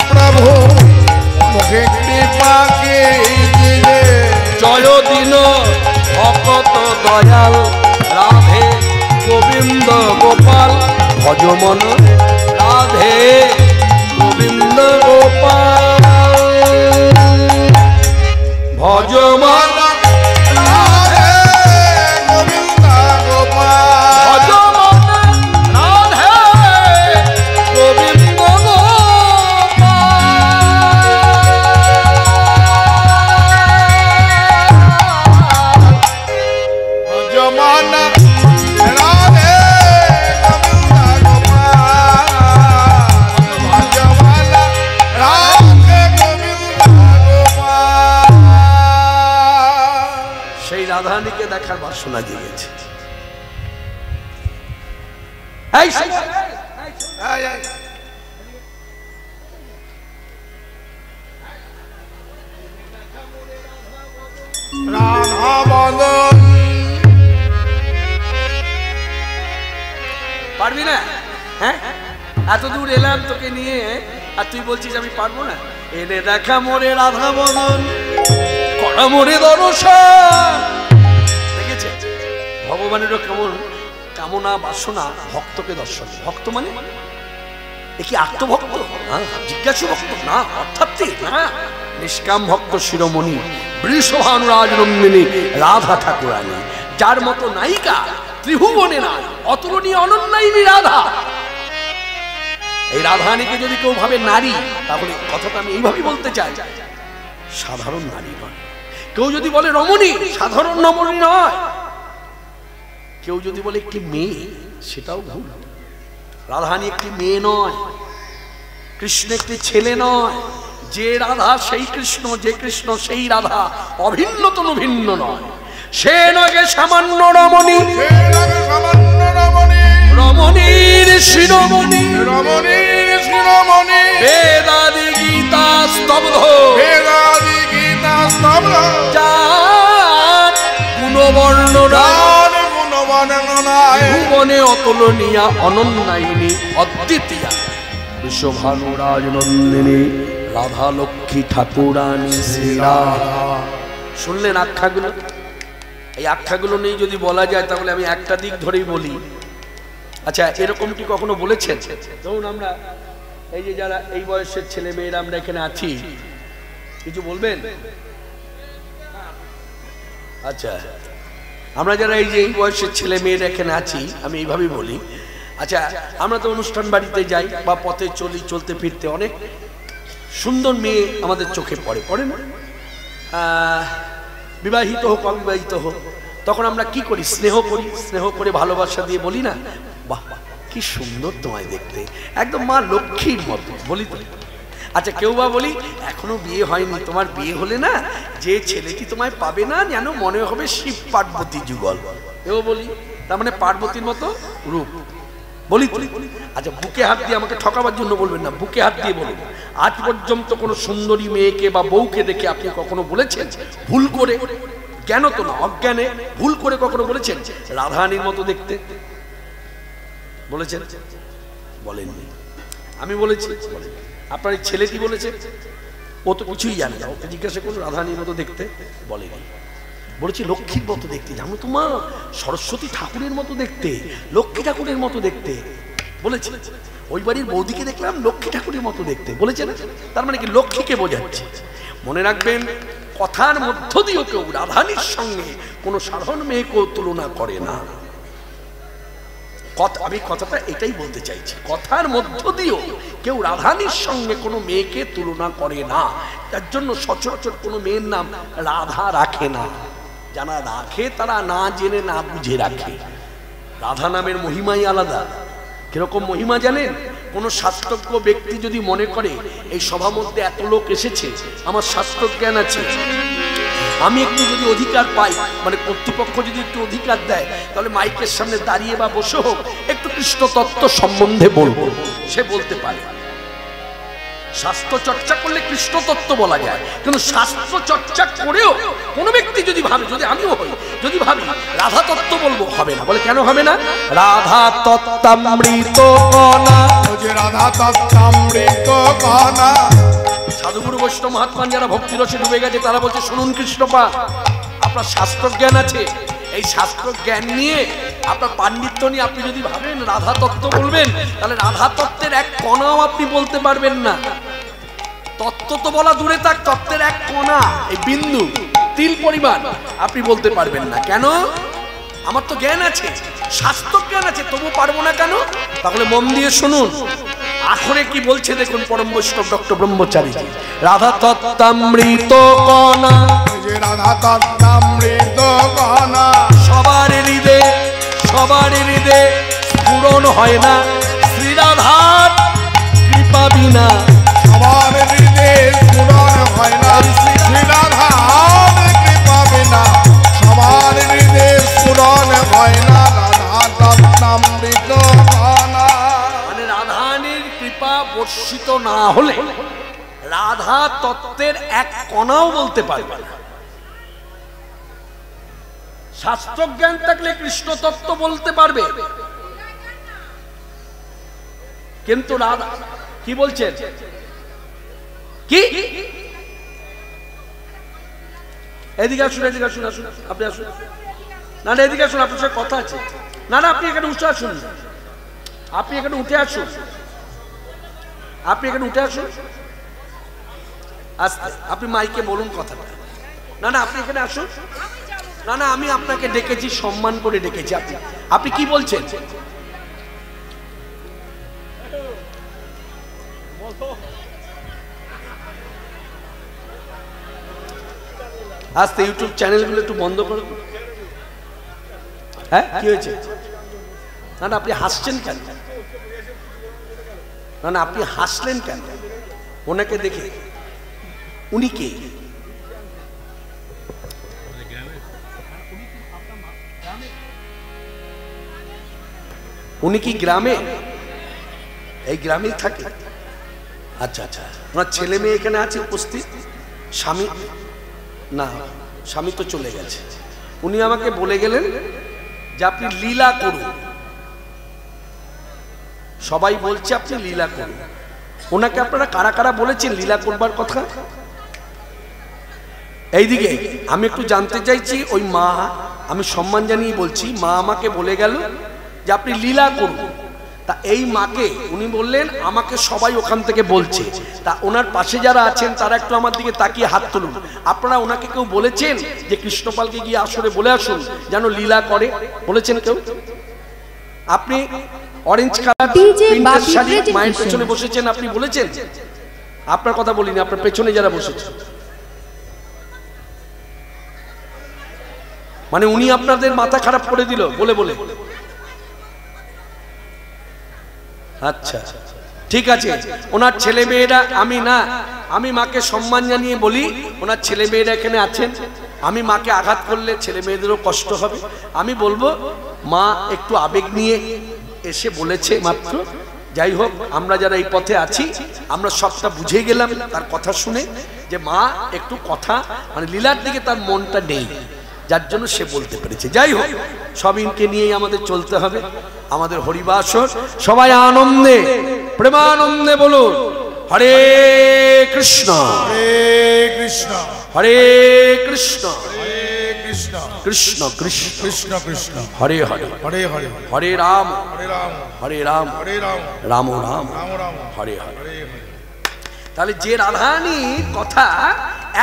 প্রভু মুখে কৃপা कीजिए জয় দিন ভকত দয়াল রাধে গোবিন্দ গোপাল ভজমন রাধে গোবিন্দ গোপাল ভজমন রাধে গোবিন্দ গোপাল ভজমন রাধে গোবিন্দ গোপাল ভজমান রাধে গোবিন্দ গোপাল ভজমান রাধে গোবিন্দ গোপাল সেই রাধারানীকে দেখার বাসনা জেগেছে। এই রাধা বদন পারবি না? হ্যাঁ, এত দূর এলাম তোকে নিয়ে আর তুই বলছিস আমি পারবো না? এনে দেখা মোরে রাধা বদন করা মোরে দর্শন। দেখেছে ভগবানেরও কেমন কামনা বাসনা ভক্তকে দর্শন। ভক্ত মানে এ কি আত্মভক্ত? জিজ্ঞাসু ভক্ত না, অর্থাৎ না, নিষ্কাম ভক্ত শিরোমণি বৃষভানুরাজ নন্দিনী রাধা ঠাকুরানী, যার মতো নায়িকা ত্রিভুবনে না, অতুলনীয় অনন্যায়িনী রাধা। এই রাধারানীকে যদি কেউ ভাবে নারী, তাহলে কথাটা আমি এইভাবেই বলতে চাই, সাধারণ নারী নয়। কেউ যদি বলে রমণী, সাধারণ রমণী নয়। কেউ যদি বলে একটি মেয়ে, সেটাও ভুল। রাধারানী একটি মেয়ে নয়, কৃষ্ণ একটি ছেলে নয়। যে রাধা সেই কৃষ্ণ, যে কৃষ্ণ সেই রাধা, অভিন্ন তনু ভিন্ন নয়। সে নগে সামান্য রমণী, রমণীর শিরোমণি, রমণীর শিরোমণি বেদাদি গীতা স্তব্ধ, বেদাদি গীতা স্তব্ধ যার গুণবর্ণনায় গুণবর্ণনায় ভুবনে অতুলনীয়া অনন্যায়িনী অদ্বিতীয়া বিশ্বভানুরাজ নন্দিনী রাধা লক্ষ্মী ঠাকুরানী শ্রী রাধা। শুনলেন আখ্যাগুলো? এই আখ্যাগুলো নেই যদি বলা যায় তাহলে আমি একটা দিক ধরেই বলি। আচ্ছা, এরকম কি কখনো বলেছেন? ধরুন আমরা এই যে যারা এই বয়সের ছেলে মেয়েরা আমরা এখানে আছি, কিছু বলবেন? আচ্ছা, আমরা যারা এই যে এই বয়সের ছেলে মেয়েরা এখানে আছি, আমি এইভাবেই বলি। আচ্ছা, আমরা তো অনুষ্ঠান বাড়িতে যাই বা পথে চলি, চলতে ফিরতে অনেক সুন্দর মেয়ে আমাদের চোখে পড়ে না? বিবাহিত হোক অবিবাহিত হোক, তখন আমরা কি করি? স্নেহ করে ভালোবাসা দিয়ে বলি না, বাহ কি সুন্দর তোমায় দেখতে, একদম মা লক্ষ্মীর মতো, বলি তো? আচ্ছা, কেউ বা বলি এখনো বিয়ে হয়নি, তোমার বিয়ে হলে না যে ছেলেটি তোমায় পাবে না যেন মনে হবে শিব পার্বতী যুগল, এও বলি। তার মানে পার্বতীর মতো রূপ, বলি তো? আচ্ছা, বুকে হাত দিয়ে, আমাকে ঠকাবার জন্য বলবেন না, বুকে হাত দিয়ে বলুন, আজ পর্যন্ত কোনো সুন্দরী মেয়েকে বা বউকে দেখে আপনি কখনো বলেছেন ভুল করে, জ্ঞান তো না অজ্ঞানে, ভুল করে কখনো বলেছেন রাধারানীর মতো দেখতে? বলেছেন? বলেননি। আমি বলেছি? আপনার এই ছেলেটি বলেছে? ও তো কিছুই জানে না, ওকে জিজ্ঞাসা করুন রাধারানীর মতো দেখতে, বলেনি। বলেছি লক্ষ্মীর মতো দেখতে, জানো তো মা, সরস্বতী ঠাকুরের মতো দেখতে, লক্ষ্মী ঠাকুরের মতো দেখতে, বলেছে। ওই বাড়ির বৌদিকে দেখলাম লক্ষ্মী ঠাকুরের মতো দেখতে, বলেছে না? তার মানে কি লক্ষ্মীকে বোঝাচ্ছে। মনে রাখবেন, কথার মধ্য দিয়েও কেউ রাধারানীর সঙ্গে কোনো সাধারণ মেয়েকেও তুলনা করে না। আমি কথাটা এটাই বলতে চাইছি, কথার মধ্য দিয়েও কেউ রাধারানীর সঙ্গে কোনো মেয়েকে তুলনা করে না। তার জন্য সচরাচর কোনো মেয়ের নাম রাধা রাখে না। যারা রাখে তারা না জেনে না বুঝে রাখে। রাধা নামের মহিমাই আলাদা। কিরকম মহিমা জানেন? কোনো শাস্ত্রজ্ঞ ব্যক্তি যদি মনে করে এই সভা মধ্যে এত লোক এসেছে, আমার শাস্ত্রজ্ঞান আছে, আমি একটু যদি অধিকার পাই, মানে কর্তৃপক্ষ যদি একটু অধিকার দেয়, তাহলে মাইকের সামনে দাঁড়িয়ে বা বসে হোক একটু কৃষ্ণ তত্ত্ব সম্বন্ধে বলবো, সে বলতে পারে। শাস্ত্র চর্চা করলে কৃষ্ণ তত্ত্ব বলা যায়, কিন্তু শাস্ত্র চর্চা করেও কোনো ব্যক্তি যদি ভাবে, যদি আমিও হই, যদি ভাবি রাধা তত্ত্ব বলবো, হবে না। বলে কেন হবে না? রাধা তত্ত্বামৃত কণা, রাধা তত্ত্বামৃত কণা। সাধুগুরু বৈষ্ণব মহাত্মা যারা ভক্তি রসে ডুবে গেছে তারা বলছে, শুনুন কৃষ্ণপা, আপনার শাস্ত্র জ্ঞান আছে, এই শাস্ত্র জ্ঞান নিয়ে, আপনার পাণ্ডিত্য নিয়ে আপনি যদি ভাবেন রাধা তত্ত্ব বলবেন, তাহলে রাধা তত্ত্বের এক কণাও আপনি বলতে পারবেন না। তত্ত্ব তো বলা দূরে থাক, তত্ত্বের এক কণা, এই বিন্দু তিল পরিমাণ আপনি বলতে পারবেন না। কেন? আমার তো জ্ঞান আছে, শাস্ত্র জ্ঞান আছে, তবু পারবো না কেন? তাহলে মন দিয়ে শুনুন, আখরে কি বলছে দেখুন পরম বৈষ্ণব ডক্টর ব্রহ্মচারীজি। রাধা তত্ত্বামৃত কণা, রাধা তত্ত্বামৃত কণা। সবার হৃদয়ে পূরণ হয় না শ্রীরাধার কৃপা বিনা, সবার হৃদয়ে পূরণ হয় না শ্রীরাধার কৃপা বিনা, সবার হৃদয়ে পূরণ হয় না রাধা তত্ত্বামৃত কণা। মানে রাধারানীর কৃপা বর্ষিত না হলে রাধা তত্ত্বের এক কণাও বলতে পারবে না। শাস্ত্রজ্ঞান থাকলে কৃষ্ণ তত্ত্ব বলতে পারবে, কিন্তু রাধা কি বলছেন? কি? এদিকে আসুন, এদিকে আসুন, আসুন, আপনি আসুন। না না, এদিকে আসুন, আপনার সাথে কথা আছে। না না, আপনি এখানে উঠে আসুন, আপনি এখানে উঠে আসুন, আপনি এখানে উঠে আসুন। আস্তে, আপনি মাইকে বলুন কথাটা। না না, আপনি এখানে আসুন। না না, আমি আপনাকে ডেকেছি, সম্মান করে ডেকেছি। আপনি কি বলছেন? আস্তে, ইউটিউব চ্যানেলগুলো একটু বন্ধ করুন। হ্যাঁ, কি হয়েছে? না না, আপনি হাসছেন কেন? না না, আপনি হাসলেন কেন ওনাকে দেখে? উনি কে? উনি কি গ্রামে? এই গ্রামেই থাকে? আচ্ছা আচ্ছা, ওনার ছেলে মেয়ে এখানে আছে উপস্থিত? স্বামী? না, স্বামী তো চলে গেছে। উনি আমাকে বলে গেলেন যে আপনি লীলা করুন, সবাই বলছে আপনি লীলা করুন। ওনাকে আপনারা কারা কারা বলেছেন লীলা করবার কথা? এইদিকে আমি একটু জানতে চাইছি, ওই মা আমি সম্মান জানিয়ে বলছি, মা আমাকে বলে গেল যে আপনি লীলা করুন। তা এই মাকে উনি বললেন আমাকে সবাই ওখান থেকে বলছে, তা ওনার পাশে যারা আছেন তারা একটু আমার দিকে তাকিয়ে হাত তুলুন। আপনারা ওনাকে কেউ বলেছেন যে কৃষ্ণপালকে গিয়ে আসরে বলে আসুন যেন লীলা করে? বলেছেন কেউ? আপনি অরেঞ্জ কালার প্রিন্টের শাড়ি মায়ের পেছনে বসেছেন, আপনি বলেছেন? আপনার কথা বলিনি, আপনার পেছনে যারা বসেছে, মানে উনি আপনাদের মাথা খারাপ করে দিল বলে বলে? আচ্ছা ঠিক আছে, ওনার ছেলে মেয়েরা, আমি না, আমি মাকে সম্মান জানিয়ে বলি ওনার ছেলে মেয়েরা এখানে আছেন, আমি মাকে আঘাত করলে ছেলে মেয়েদেরও কষ্ট হবে। আমি বলবো মা একটু আবেগ নিয়ে এসে বলেছে মাত্র। যাই হোক, আমরা যারা এই পথে আছি আমরা সবটা বুঝে গেলাম তার কথা শুনে যে মা একটু কথা মানে লীলার দিকে তার মনটা নেই, যার জন্য সে বলতে পেরেছে। যাই হোক, সবিনকে নিয়েই আমাদের চলতে হবে। আমাদের হরিবাসর সবাই আনন্দে প্রেমানন্দে বলুন হরে কৃষ্ণ হরে কৃষ্ণ হরে কৃষ্ণ হরে কৃষ্ণ কৃষ্ণ কৃষ্ণ কৃষ্ণ কৃষ্ণ হরে হরে হরে হরে হরে রাম হরে রাম হরে রাম হরে রাম রাম রাম রাম রাম হরে হরে। হরে হরে। তাহলে যে রাধারানীর কথা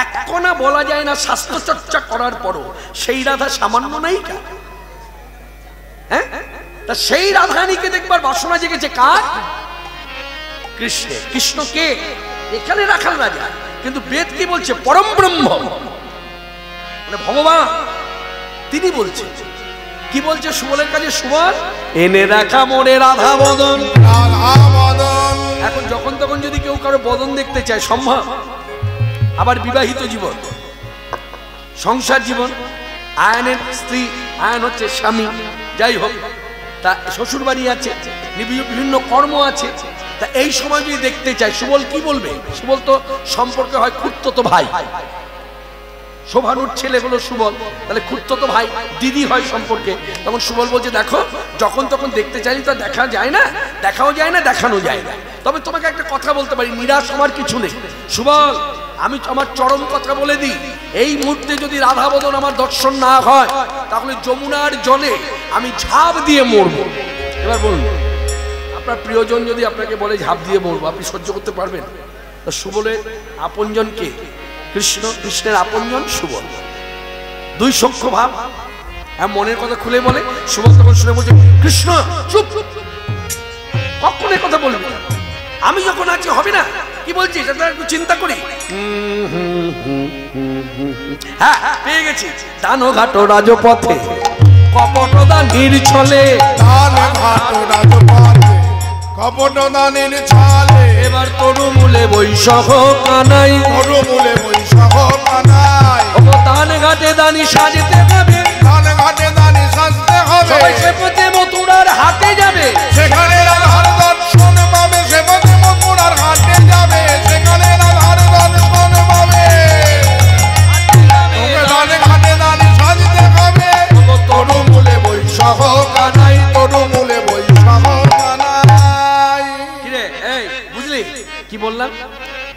এক কোনা বলা যায় না শাস্ত্র চর্চা করার পরও, সেই রাধা সামান্য নায়িকা। হ্যাঁ, তা সেই রাধারানীকে দেখবার বাসনা জেগেছে কার? কৃষ্ণে। কৃষ্ণ কে? এখানে রাখাল রাজা, কিন্তু বেদ কি বলছে? পরম ব্রহ্ম মানে ভগবান, তিনি বলছে। কি বলছে সুবলের কাছে? সুবল এনে রাখা মোরে রাধা বদন। রাধা বদন। এখন যখন তখন যদি কেউ কারো বদন দেখতে চায় সম্ভব? আবার বিবাহিত জীবন, সংসার জীবন, আয়নের স্ত্রী, আয়ন হচ্ছে স্বামী, যাই হোক, তা শ্বশুর বাড়ি আছে, বিভিন্ন কর্ম আছে, তা এই সময় যদি দেখতে চায় সুবল কি বলবে? সুবল তো সম্পর্কে হয় খুড়তো ভাই, শোভানুর ছেলে হলো সুবল, তাহলে খুড়তো ভাই, দিদি হয় সম্পর্কে। তখন সুবল বলছে দেখো যখন তখন দেখতে চাইলে তো দেখা যায় না, দেখাও যায় না, দেখানো যায় না। তবে তোমাকে একটা কথা বলতে পারি, নিরাশ হওয়ার কিছু নেই। সুবল আমি আমার চরম কথা বলে দিই, এই মুহূর্তে যদি রাধাবদন আমার দর্শন না হয় তাহলে যমুনার জলে আমি ঝাঁপ দিয়ে মরবো। এবার বলুন, আপনার প্রিয়জন যদি আপনাকে বলে ঝাঁপ দিয়ে মরবো, আপনি সহ্য করতে পারবেন? তা সুবলের আপনজন কে? কৃষ্ণ। কৃষ্ণের আপনজন সুবল। দুই সখ্য ভাব, মনের কথা খুলে বলে। সুবল তখন শুনে বলছে কৃষ্ণ চুপ, কখন কথা বলবি? আমি যখন আছি হবে না? কি বলছিস? একটু চিন্তা করি। হ্যাঁ পেয়ে গেছি। দানো ঘাটো রাজপথে কপটদানির ছলে, দানো ঘাটো রাজপথে কপটদানির ছলে, এবার তরু মূলে বৈশাখ কানাই, তরু মূলে বৈশাখ কানাই। ও দান ঘাটে দানি সাজতে হবে, দান ঘাটে দানি সাজতে হবে। সবাই সে পথে মথুরার হাটে যাবে, সেখানে রাধার দর্শন পাবে। সে পথে মথুরার হাটে যাবে, সেখানে রাধার দর্শন পাবে। তোকে দানে ঘাটে দানি সাজতে হবে। তরু মূলে বৈশাখ কানাই, তরু মূলে বৈশাখ কানাই। কিরে এই বুঝলি কি বললাম?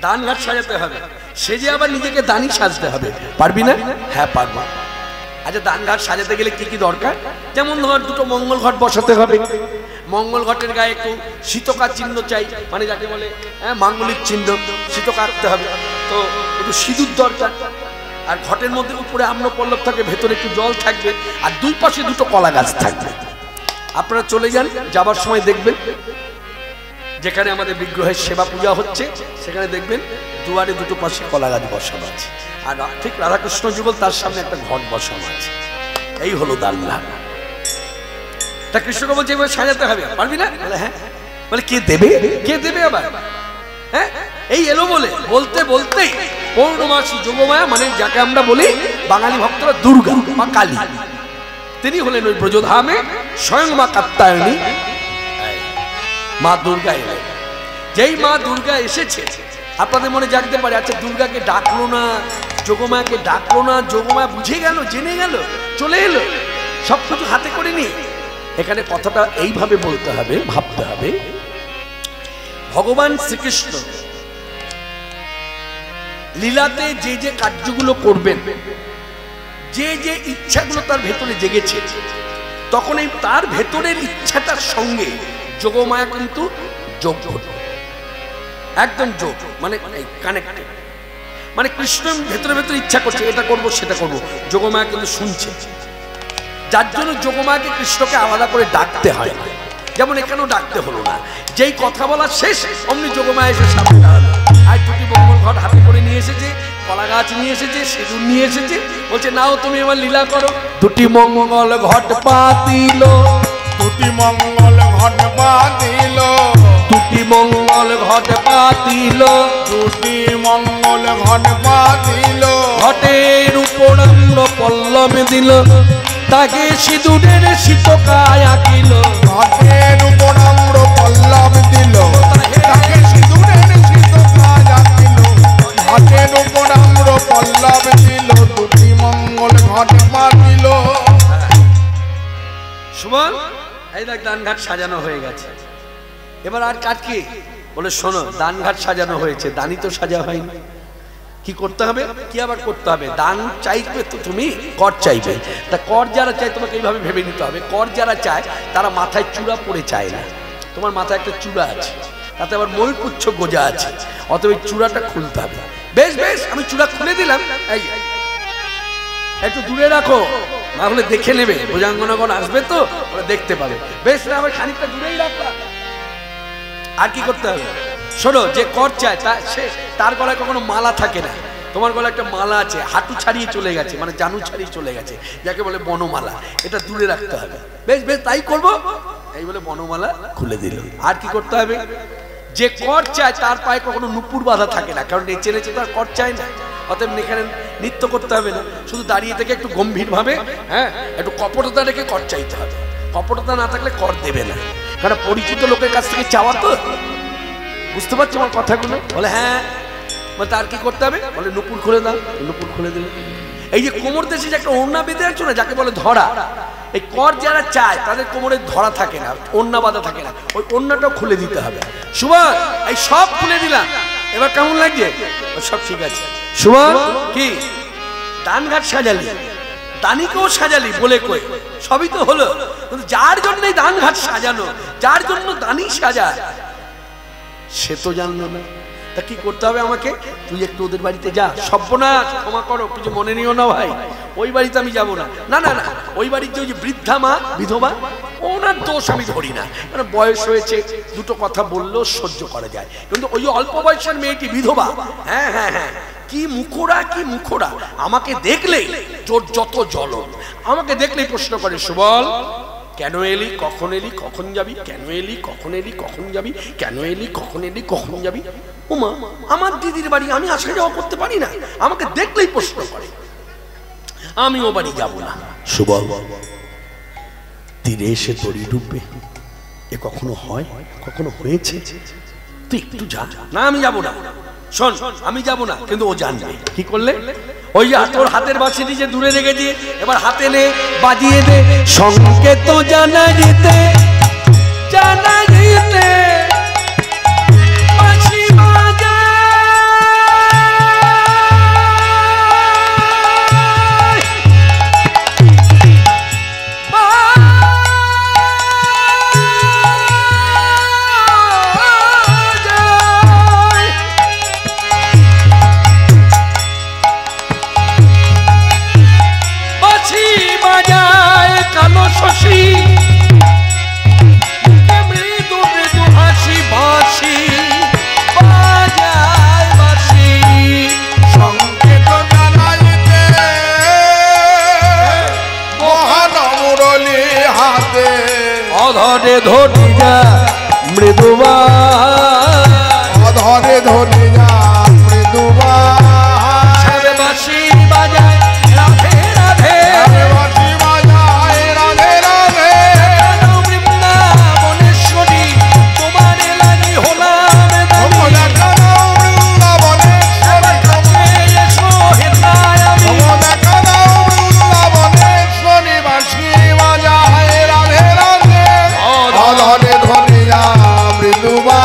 দান ঘাট সাজাতে হবে, সেজে আবার নিজেকে দানি সাজতে হবে। পারবি না? হ্যাঁ পারবো। আচ্ছা দান ঘাট সাজাতে গেলে কি কি দরকার? যেমন ধর দুটো মঙ্গল ঘট বসাতে হবে, মঙ্গল ঘটের গায়ে একটু শীতকার চিহ্ন চাই, মানে যাকে বলে মাঙ্গলিক চিহ্ন, শীতকা আঁকতে হবে, তো একটু সিঁদুর দরকার। আর ঘটের মধ্যে উপরে আম্রপল্লব থাকে, ভেতরে একটু জল থাকবে, আর দুই পাশে দুটো কলা গাছ থাকবে। আপনারা চলে যান, যাবার সময় দেখবেন যেখানে আমাদের বিগ্রহের সেবা পূজা হচ্ছে সেখানে দেখবেন দুয়ারে দুটো পাশে কলা গাছ বসানো আছে, আর ঠিক রাধাকৃষ্ণ যুগল তার সামনে একটা ঘট বসানো আছে। এই হলো দানঘাট। তা কৃষ্ণকে বলছে এবার সাজাতে হবে, পারবি না? বলে হ্যাঁ। বলে কে দেবে? কে দেবে আবার? হ্যাঁ এই এলো বলে বলতে বলতেই পৌর্ণমাসী যোগমায়া, মানে যাকে আমরা বলি বাঙালি ভক্তরা দুর্গা বা কালী, তিনি হলেন ওই ব্রজধামে স্বয়ং মা কাত্যায়নী, মা দুর্গা এলেন। যেই মা দুর্গা এসেছে আপনাদের মনে জাগতে পারে, আচ্ছা দুর্গাকে ডাকলো না, যোগমায়াকে ডাকলো না, যোগমায়া বুঝে গেল, জেনে গেল, চলে এলো, সবকিছু হাতে করে নিয়ে। এখানে কথাটা এইভাবে বলতে হবে, ভাবতে হবে, ভগবান শ্রীকৃষ্ণ লীলাতে যে যে কার্যগুলো করবেন, যে যে ইচ্ছাগুলো তার ভেতরে জেগেছে, তখন এই তার ভেতরের ইচ্ছাটার সঙ্গে যোগমায়া কিন্তু যোগ ঘটবে, একদম যোগ, মানে কানেক্টেড। মানে কৃষ্ণ ভেতরে ভেতরে ইচ্ছা করছে, এটা করব সেটা করব, যোগমায়া কিন্তু শুনছে। যার জন্য যোগমায়াকে কৃষ্ণকে আলাদা করে ডাকতে হয় না, যেমন এখানেও ডাকতে হলো না। যেই কথা বলা শেষ অমনি যোগমায়া এসে সামনে দাঁড়ালো। আর দুটি মঙ্গল ঘট হাতে করে নিয়ে এসেছে, কলা গাছ নিয়ে এসেছে, সিঁদুর নিয়ে এসেছে, বলছে নাও তুমি এবার লীলা করো। দুটি মঙ্গল ঘট পাতিল, দুটি মঙ্গল ঘট পাতিল, দুটি মঙ্গল ঘট পাতিল, দুটি মঙ্গল ঘট পাতিল, ঘটের উপর আম্র পল্লব দিল, তাকে সিঁদুরের শীতকায় আঁকিল। ঘটের উপর আম্র পল্লব দিল, তাকে সিঁদুরের শীতকায় আঁকিল। ঘটের উপর আম্র পল্লব দিল, দুটি মঙ্গল ঘট পাতিল। সুমন, এই দেখ দানঘাট সাজানো হয়ে গেছে, এবার আর কাজ কি? বলে শোনো, দানঘাট সাজানো হয়েছে, দানি তো সাজা হয়নি, কি করতে হবে? কি আবার করতে হবে? দান চাইবে তো তুমি, কর চাইবে। তা কর যারা চায় তোমাকে এইভাবে ভেবে নিতে হবে, কর যারা চায় তারা মাথায় চূড়া পরে চায় না। তোমার মাথায় একটা চূড়া আছে, তাতে আবার ময়ূরপুচ্ছ গোজা আছে, অতএব চূড়াটা খুলতে হবে। বেশ বেশ, আমি চূড়া খুলে দিলাম, এই একটু দূরে রাখো, না হলে দেখে নেবে, ভুজাঙ্গনাগণ আসবে তো ওরা দেখতে পাবে। বেশ, না আবার খানিকটা দূরেই রাখলাম। আর কি করতে হবে? শোনো, যে কর চায় তার গলায় কখনো মালা থাকে না। তোমার গলায় একটা মালা আছে, হাঁটু ছাড়িয়ে চলে গেছে, মানে জানু ছাড়িয়ে চলে গেছে, যাকে বলে বনমালা, এটা দূরে রাখতে হবে। বেশ বেশ, তাই করবো, এই বলে বনমালা খুলে দিল। আর কি করতে হবে? যে কর চায় তার পায়ে কখনো নুপুর বাঁধা থাকে না, কারণ নেচে নেচে তার কর চায় না। অতএব এখানে নৃত্য করতে হবে না, শুধু দাঁড়িয়ে থেকে একটু গম্ভীর ভাবে, হ্যাঁ, একটু কপটতা রেখে কর চাইতে হবে। কপটতা না থাকলে কর দেবে না, কারণ পরিচিত লোকের কাছ থেকে চাওয়া তো। বুঝতে পারছো আমার কথাগুলো? বলে হ্যাঁ। বলে তার কি করতে হবে? বলে নুপুর খুলে দাও, নুপুর খুলে দিলে। এই যে কোমর দেশে যে একটা ওড়না বেঁধে আছো না, যাকে বলে ধরা, এই কর যারা চায় তাদের কোমরে ধরা থাকে না, ওড়না বাঁধা থাকে না, ওই ওড়নাটাও খুলে দিতে হবে। সুমন, এই সব খুলে দিলাম, এবার কেমন লাগছে? সব ঠিক আছে। সুমন, কি দানঘাট সাজালি, দানিকেও সাজালি বলে কই, সবই তো হলো, কিন্তু যার জন্য এই দানঘাট সাজানো, যার জন্য দানি সাজায়, সে তো জানলো না। তা কি করতে হবে আমাকে? তুই একটু ওদের বাড়িতে যা। সর্বনাশ, ক্ষমা করো, কিছু মনে নিও না ভাই, ওই বাড়িতে আমি যাবো না। না না না, ওই বাড়িতে ওই যে বৃদ্ধা মা, বিধবা, ওনার দোষ আমি ধরি না, কারণ বয়স হয়েছে, দুটো কথা বললেও সহ্য করা যায়, কিন্তু ওই অল্প বয়সের মেয়েটি বিধবা, হ্যাঁ হ্যাঁ হ্যাঁ, কি মুখোরা, কি মুখোরা, আমাকে দেখলেই যত জ্বলন, আমাকে দেখলেই প্রশ্ন করে, সুবল কেন এলি, কখন এলি, কখন যাবি, কেন এলি, কখন এলি, কখন যাবি, কেন এলি, কখন এলি, কখন যাবি। ওমা, আমার দিদির বাড়ি আমি আসা যাওয়া করতে পারি না, আমাকে দেখলেই প্রশ্ন করে, আমি ও বাড়ি যাবো না। সুবল, তীরে এসে তরি ডুববে, এ কখনো হয়, কখনো হয়েছে? তুই একটু যা। না, আমি যাবো না। শোন, আমি যাবো না, কিন্তু ও জানবে। কি করলে? ওই যে তোর হাতের বাঁশিটি যে দূরে রেখেছি, এবার হাতে নে, বাজিয়ে দে, সংকেত জানা যেতে, জানা যেতে বাঁশি বাজা। কালো শশী মৃদু মৃদু হাসি, বাঁশি বাজায়, বাঁশি সংকেত জানাইতে মহান মুরলী হাতে, অধরে ধরি যা মৃদুবা, অধরে ধরে যা মৃদুবা, বাঁশি বাজায় রাধে রাধে, বাঁশি বাজায় রাধে রাধে। বৃন্দাবনেশ্বরী তোমার লাগি হলাম দানি, এসো হেতায় আমি, বৃন্দাবনেশ্বরী বাঁশি বাজায় রাধে রাধে, অধরে ধরে যা মৃদুবা,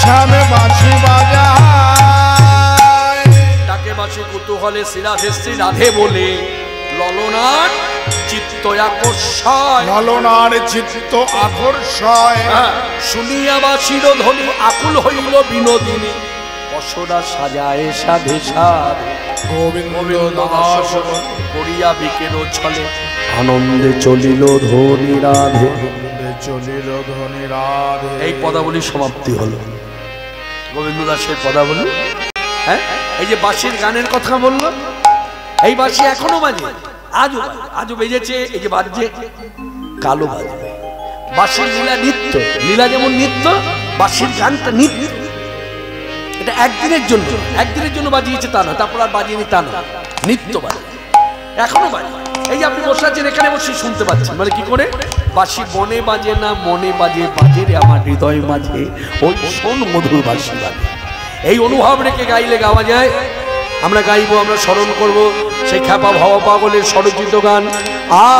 শ্যামে বাঁশি বাজায়। ডাকে বাঁশি কুতু হলে শ্রী রাধে শ্রী রাধে বলে ললনার চিত্ত আকর্ষয়, ললনার চিত্ত আকর্ষয়। শুনিয়া বাসির ধ্বনি আকুল হইল বিনোদিনী, বসরা সাজায় সাধে সাধে গোবিন্দ দাস করিয়া বিকেল ছলে আনন্দে চলিল ধ্বনি রাধে। চলিল ধ্বনি রাধে। এই পদাবলী সমাপ্তি হলো গোবিন্দ দাসের পদাবলী। হ্যাঁ, এই যে বাঁশির গানের কথা বললো, এই বাঁশি এখনো বাজে, আজও বেজেছে, এই যে বাজছে কালো বাজবে। বাঁশির লীলা নিত্য, লীলা যেমন নিত্য, বাঁশির গানটা নিত্য। এটা একদিনের জন্য বাজিয়েছে তা না, তারপর আর বাজিয়ে তা না, নিত্য বাজে, এখনো বাজে। এই যে আপনি বসে আছেন এখানে বসে শুনতে পাচ্ছেন, মানে কি করে? বাঁশি বনে বাজে না মনে বাজে, বাজে রে আমার হৃদয় মাঝে ওই শোন মধুর বাঁশি বাজে। এই অনুভব রেখে গাইলে গাওয়া যায়। আমরা গাইবো, আমরা স্মরণ করব সেই খ্যাপা ভাবা পাগলের স্বরচিত গান।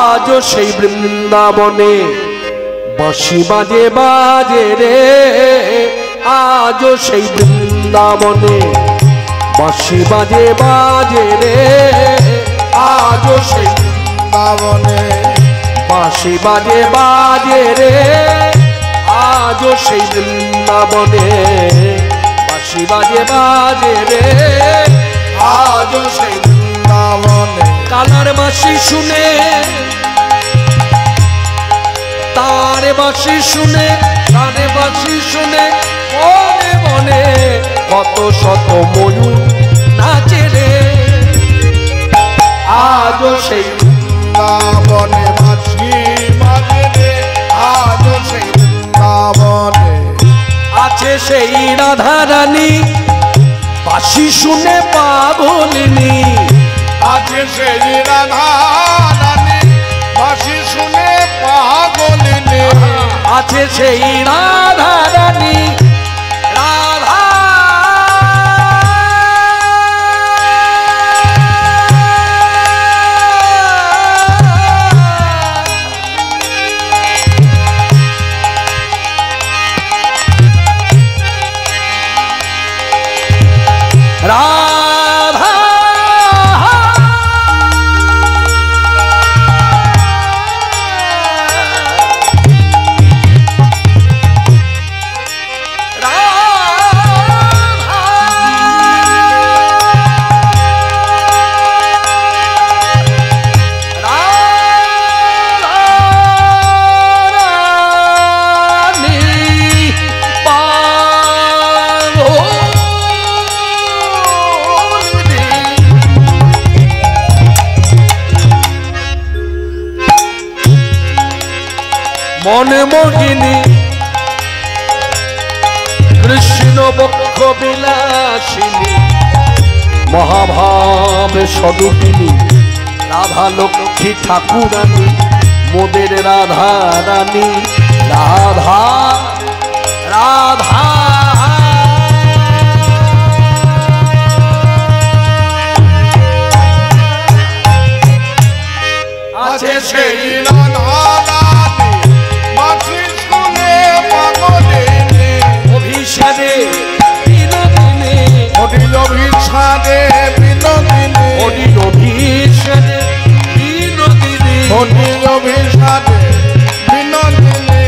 আজও সেই বৃন্দাবনে বাঁশি বাজে বাজে রে, আজও সেই বৃন্দাবনে বাঁশি বাজে বাজে রে, আজও সেই বৃন্দাবনে বাঁশি বাজে বাজে রে, আজও সেই বৃন্দাবনে বাঁশি বাজে বাজে রে, আজও সেই বৃন্দাবনে। কালার বাঁশি শুনে, তার বাঁশি শুনে, তার বাঁশি শুনে মনে মনে কত শত ময়ূর নাচে রে। আজও সেই বৃন্দাবনে বাঁশি বাজে রে, আজও সেই বৃন্দাবনে আছে সেই রাধা রানী, বাঁশি শুনে পাগলিনী। আছে সেই রাধা রানী, বাঁশি শুনে পাগলিনী। আছে সেই রাধা রানী, রাধা রাধা মনে মোহিনী কৃষ্ণ বক্ষ বিলাসিনী, মহাভাব স্বরূপিনী রাধা লক্ষ্মী ঠাকুরানী, মোদের রাধা রানী, রাধা রাধা। আছে সেই রাধা রানী, বাঁশি শুনে পাগলিনী। অভিষাদে বিনোদিনী, অডিল অভিষাদে বিনোদিনী, অডিল অভিষাদে বিনোদিনী, অডিল অভিষাদে বিনোদিনী।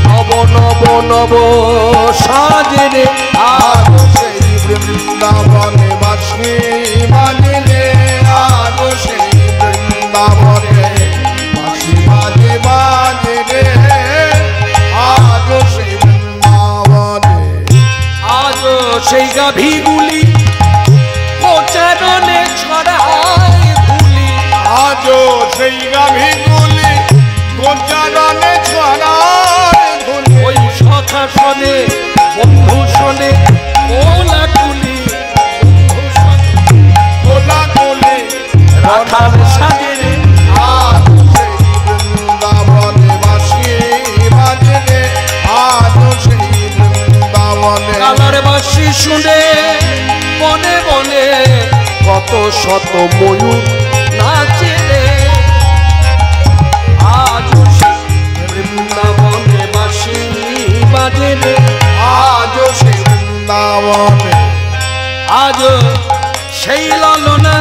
নব নব নব সাজে রে। আজও সেই বৃন্দাবনে বাঁশি বাজে রে, আজও সেই বৃন্দাবনে বাঁশি বাজে বাজে রে, আজও সেই বৃন্দাবনে। আজও সেই গাভীগুলি প্রচারণে ছড়ায় ধুলি, আজও সেই গাভীগুলি গোচারণে ছড়ায় ধুলি। ওই সখা শোনে বন্ধু শোনে কোলাকুলি, কোলাকুলি রাখার সাজে রে। আজও সেই বৃন্দাবনে বাঁশি বাজে রে, আজও সেই বৃন্দাবনে। কালার বাঁশি শুনে বনে বনে কত শত ময়ূর নাচে রে। আজও সেই বৃন্দাবনে বাঁশি বাজে রে, আজও সেই বৃন্দাবনে। আজও সেই লালনা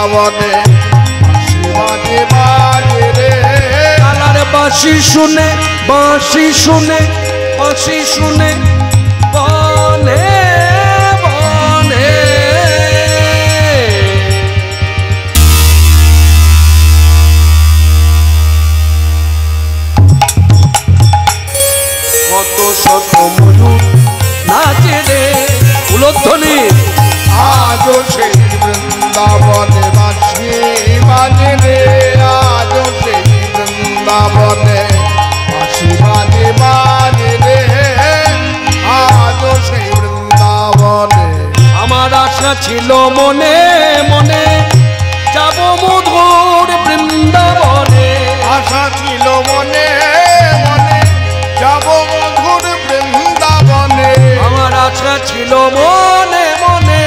বৃন্দাবনে বাঁশি বাজে বাজে রে কালার বাঁশি শুনে বাঁশি শুনে বাঁশি শুনে বনে বনে কত শত ময়ূর নাচে রে উলধ্বনি আজও সেই বৃন্দাবনে বাঁশি বাজে রে আজও সেই বৃন্দাবনে বাঁশি বাজে বাজে রে আজও সেই বৃন্দাবনে আমার আশা ছিল মনে মনে যাব মধুর বৃন্দাবনে আশা ছিল মনে মনে যাব মধুর বৃন্দাবনে আমার আশা ছিল মনে মনে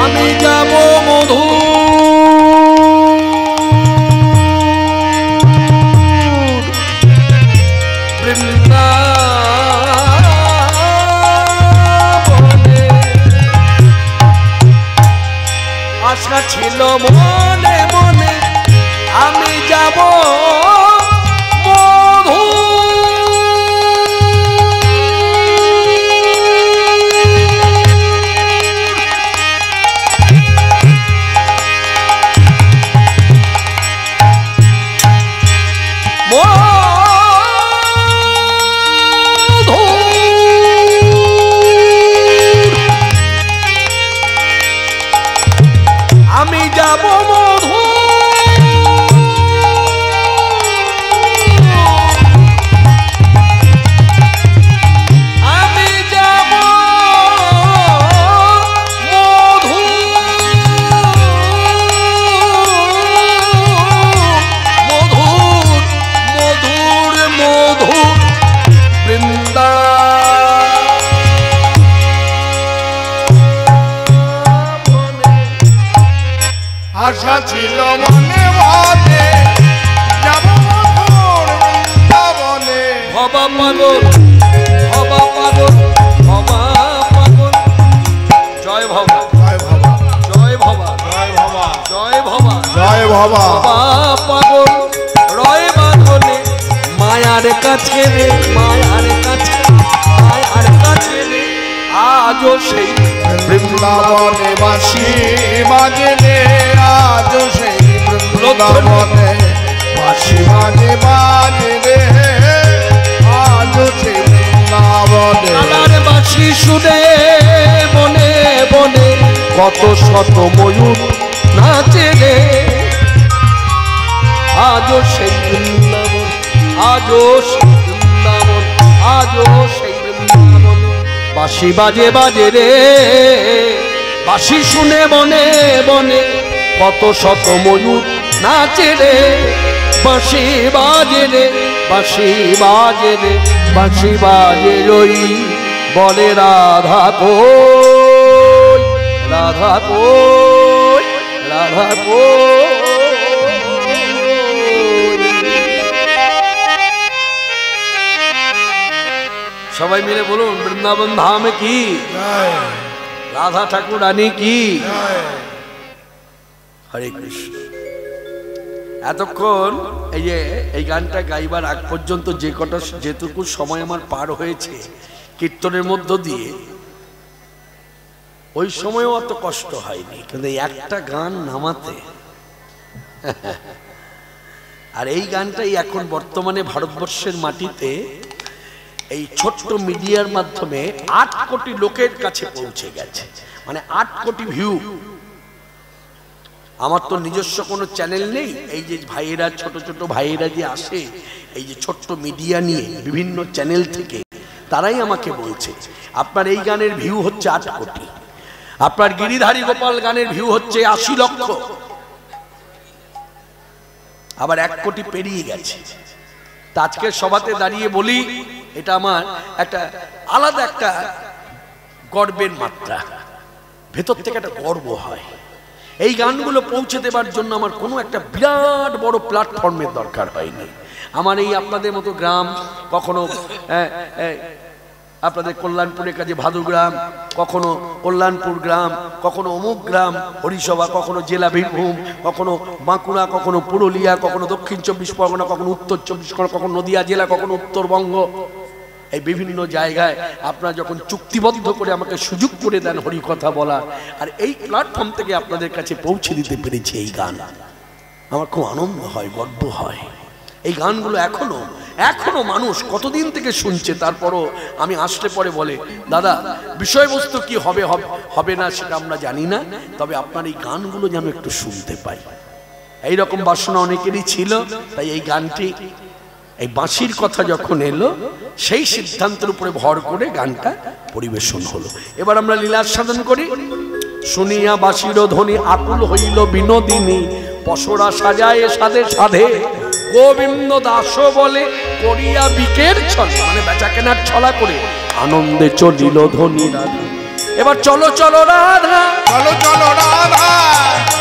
আমি যাব মধুর বৃন্দাবনে আশা ছিল মনে মনে আমি যাব আমি যাব মধু আমি যাব মধু মধুর মধুর মধুর বৃন্দা আশা ছিল মনে মনে যাব মধুর বৃন্দাবনে ভবা পাগল ভবা পাগল ভবা পাগল জয় ভবা জয় ভবা জয় ভবা জয় ভবা জয় ভবা জয় ভবা ভবা পাগল রয় বাঁধনে মায়ার কাছে রে মায়ার কাছে রে আজও সেই বৃন্দাবনে বাঁশি বাজে রে আজও সেই বৃন্দাবনে বাঁশি বাজে বাজে রে আজও সেই বৃন্দাবনে কালার বাঁশি শুনে বনে বনে কত শত ময়ূর নাচে রে আজও সেই বৃন্দাবন আজও সেই বৃন্দাবন আজও সেই বৃন্দাবন বাঁশি বাজে বাজে রে বাঁশি শুনে বনে বনে কত শত ময়ূর নাচে রে বাঁশি বাজে রে বাঁশি বাজে রে বাঁশি বাজে রই বলে রাধা কই রাধা কই রাধা কই সবাই মিলে বলুন বৃন্দাবন ধাম কি জয় রাধা ঠাকুর রানী কি জয় হরে কৃষ্ণ এতক্ষণ এই যে এই গানটা গাইবার আগ পর্যন্ত যে কটা যেটুকু সময় আমার পার হয়েছে কীর্তনের মধ্য দিয়ে ওই সময়ও অত কষ্ট হয়নি কিন্তু একটা গান নামাতে আর এই গানটাই এখন বর্তমানে ভারতবর্ষের মাটিতে এই ছোট্ট মিডিয়ার মাধ্যমে 8 কোটি লোকের কাছে পৌঁছে গেছে মানে 8 কোটি ভিউ আমার তো নিজস্ব কোনো চ্যানেল নেই এই যে ভাইয়েরা ছোট ছোট ভাইয়েরা যে আসে এই যে ছোট্ট মিডিয়া নিয়ে বিভিন্ন চ্যানেল থেকে তারাই আমাকে বলছে আপনার এই গানের ভিউ হচ্ছে 8 কোটি আপনার গিরিধারী গোপাল গানের ভিউ হচ্ছে 80 লক্ষ আবার 1 কোটি পেরিয়ে গেছে তা আজকের সভাতে দাঁড়িয়ে বলি এটা আমার একটা আলাদা একটা গর্বের মাত্রা ভেতর থেকে একটা গর্ব হয় এই গানগুলো পৌঁছে দেবার জন্য আমার কোনো একটা বিরাট বড় প্ল্যাটফর্মের দরকার হয়নি আমার এই আপনাদের মতো গ্রাম কখনো আপনাদের কল্যাণপুরের কাছে ভাদুগ্রাম, কখনো কল্যাণপুর গ্রাম, কখনো অমুক গ্রাম হরিসভা, কখনো জেলা বীরভূম, কখনো বাঁকুড়া, কখনো পুরুলিয়া, কখনো দক্ষিণ 24 পরগনা, কখনো উত্তর 24 পরগনা, কখনো নদিয়া জেলা, কখনো উত্তরবঙ্গ। এই বিভিন্ন জায়গায় আপনারা যখন চুক্তিবদ্ধ করে আমাকে সুযোগ করে দেন হরিকথা বলা, আর এই প্ল্যাটফর্ম থেকে আপনাদের কাছে পৌঁছে দিতে পেরেছি এই গান, আমার খুব আনন্দ হয়, গর্ব হয়। এই গানগুলো এখনো মানুষ কতদিন থেকে শুনছে, তারপরও আমি আসলে পরে বলে, দাদা বিষয়বস্তু কি হবে হবে না সেটা আমরা জানি না, তবে আপনার এই গানগুলো যেন একটু শুনতে পাই। এইরকম বাসনা অনেকেরই ছিল, তাই এই গানটি, এই বাঁশির কথা যখন এলো সেই সিদ্ধান্তের উপরে ভর করে গানটা পরিবেশন হলো। এবার আমরা লীলা সাধন করি। শুনিয়া বাঁশির ধ্বনি আকুল হইল বিনোদিনী, পশরা সাজায় সাধে সাধে, গোবিন্দ দাস বলে করিয়া বিকের ছল, মানে বেচা কেনার ছলা করে আনন্দে চলিল ধ্বনি রাধা। এবার চলো চলো রাধা, চলো চলো রাধা,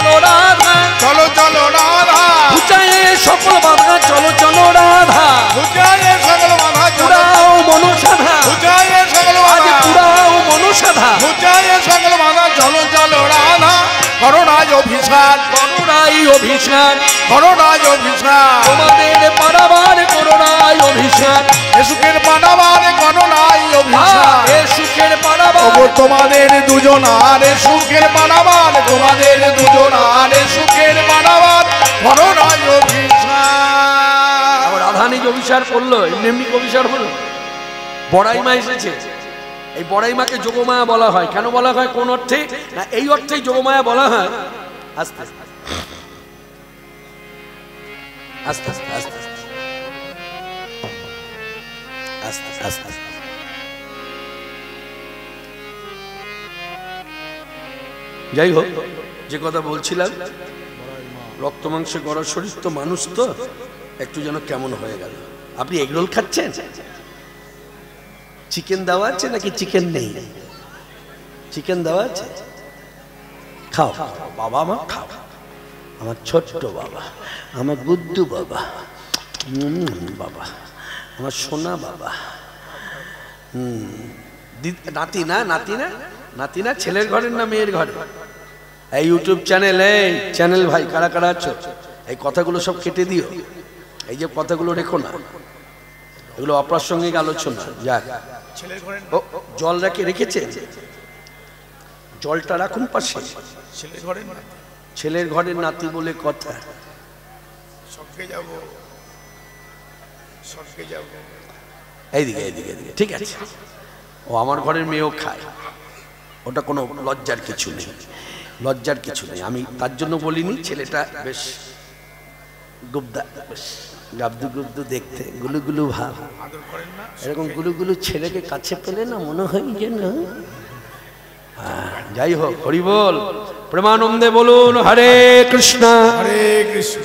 চলো রাধা, চলো চলো রাধা, ঘুচায়ে সকল বাধা, চলো চলো রাধা, ঘুচায়ে সকল বাধা, পুরাও মনসাধা, ঘুচায়ে সকল আজ বাধা, পুরাও মনসাধা, ঘুচায়ে সকল বাধা, চলো চলো রাধা, করোনায় অভিশাপ, করুণাই অভিশাপ, করোনায় অভিশাপ, তোমাদের পারাবার করুণাই অভিশাপ, এ সুখের পানাবার করোনায় অভিশাপ, এ সুখের পারাবার, ওগো তোমাদের দুজনার সুখের পানাবার, তোমাদের দুজনার সুখের পানাবার, করোনায় অভিশাপ। আবার রাধানি অভিশাপ করলো, এমনি অভিশাপ হলো। বড়াইমা এসেছে, এই বড়াইমাকে যোগমায়া বলা হয়। কেন বলা হয়, কোন অর্থে না, এই অর্থেই যোগমায়া বলা হয়। আস্তে আস্তে আস্তে আস্তে আস্তে আস্তে আস্তে আস্তে। যাই হোক, যে কথা বলছিলাম, রক্ত মাংসে গড়া শরীর তো, মানুষ তো একটু যেন কেমন হয়ে গেল। আপনি এগরোল খাচ্ছেন, চিকেন দেওয়া আছে নাকি চিকেন নেই? চিকেন দেওয়া আছে, খাও বাবা, আমার খাও, আমার ছোট্ট বাবা, আমার গুদ্দু বাবা, বাবা আমার সোনা বাবা। নাতি না, নাতি না, নাতি না, ছেলের ঘরের না মেয়ের ঘরে? এই ইউটিউব চ্যানেল, এই চ্যানেল ভাই কারা কারা আছো, এই কথাগুলো সব কেটে দিও, এই যে কথাগুলো রেখো না, এগুলো অপ্রাসঙ্গিক আলোচনা। যাক, ও জল রেখেছে, জলটা রাখুন পাশে। ছেলের ঘরের নাতি বলে কথা, এইদিকে এইদিকে এইদিকে, ঠিক আছে। ও আমার ঘরের মেয়েও খায়, ওটা কোনো লজ্জার কিছু নেই, লজ্জার কিছু নেই। আমি তার জন্য বলিনি, ছেলেটা বেশ গুবদা, বেশ গাবদু গুবদু দেখতে, গুলুগুলু ভাব, এরকম গুলুগুলু ছেলেকে কাছে পেলে না মনে হয় যেন। যাই হোক, হরি বল, প্রেমানন্দে বলুন হরে কৃষ্ণ, হরে কৃষ্ণ,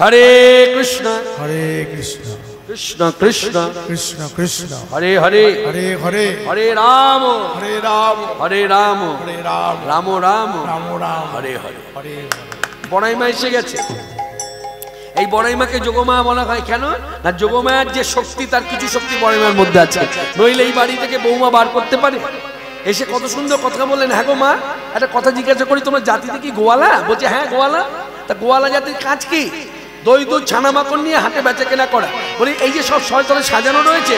হরে কৃষ্ণ, হরে কৃষ্ণ, কৃষ্ণ কৃষ্ণ, কৃষ্ণ কৃষ্ণ, হরে হরে, হরে হরে, হরে রাম, হরে রাম, হরে রাম, হরে রাম, রাম রাম, রাম রাম, হরে হরে। হরে বড়াইমা এসে গেছে। এই বড়াইমাকে যোগমায়া বলা হয় কেন না, যোগমায়ার যে শক্তি, তার কিছু শক্তি বড়াইমার মধ্যে আছে, নইলে এই বাড়ি থেকে বৌমা বার করতে পারে? এসে কত সুন্দর কথা বললেন। হ্যাঁ গো মা, একটা কথা জিজ্ঞাসা করি, তোমার জাতিতে কি গোয়ালা? বলছে হ্যাঁ গোয়ালা। তা গোয়ালা জাতির কাজ কি? দই দুধ ছানা মাখন নিয়ে হাটে বেচা কেনা করা। বলি এই যে সব শয়তানে সাজানো রয়েছে,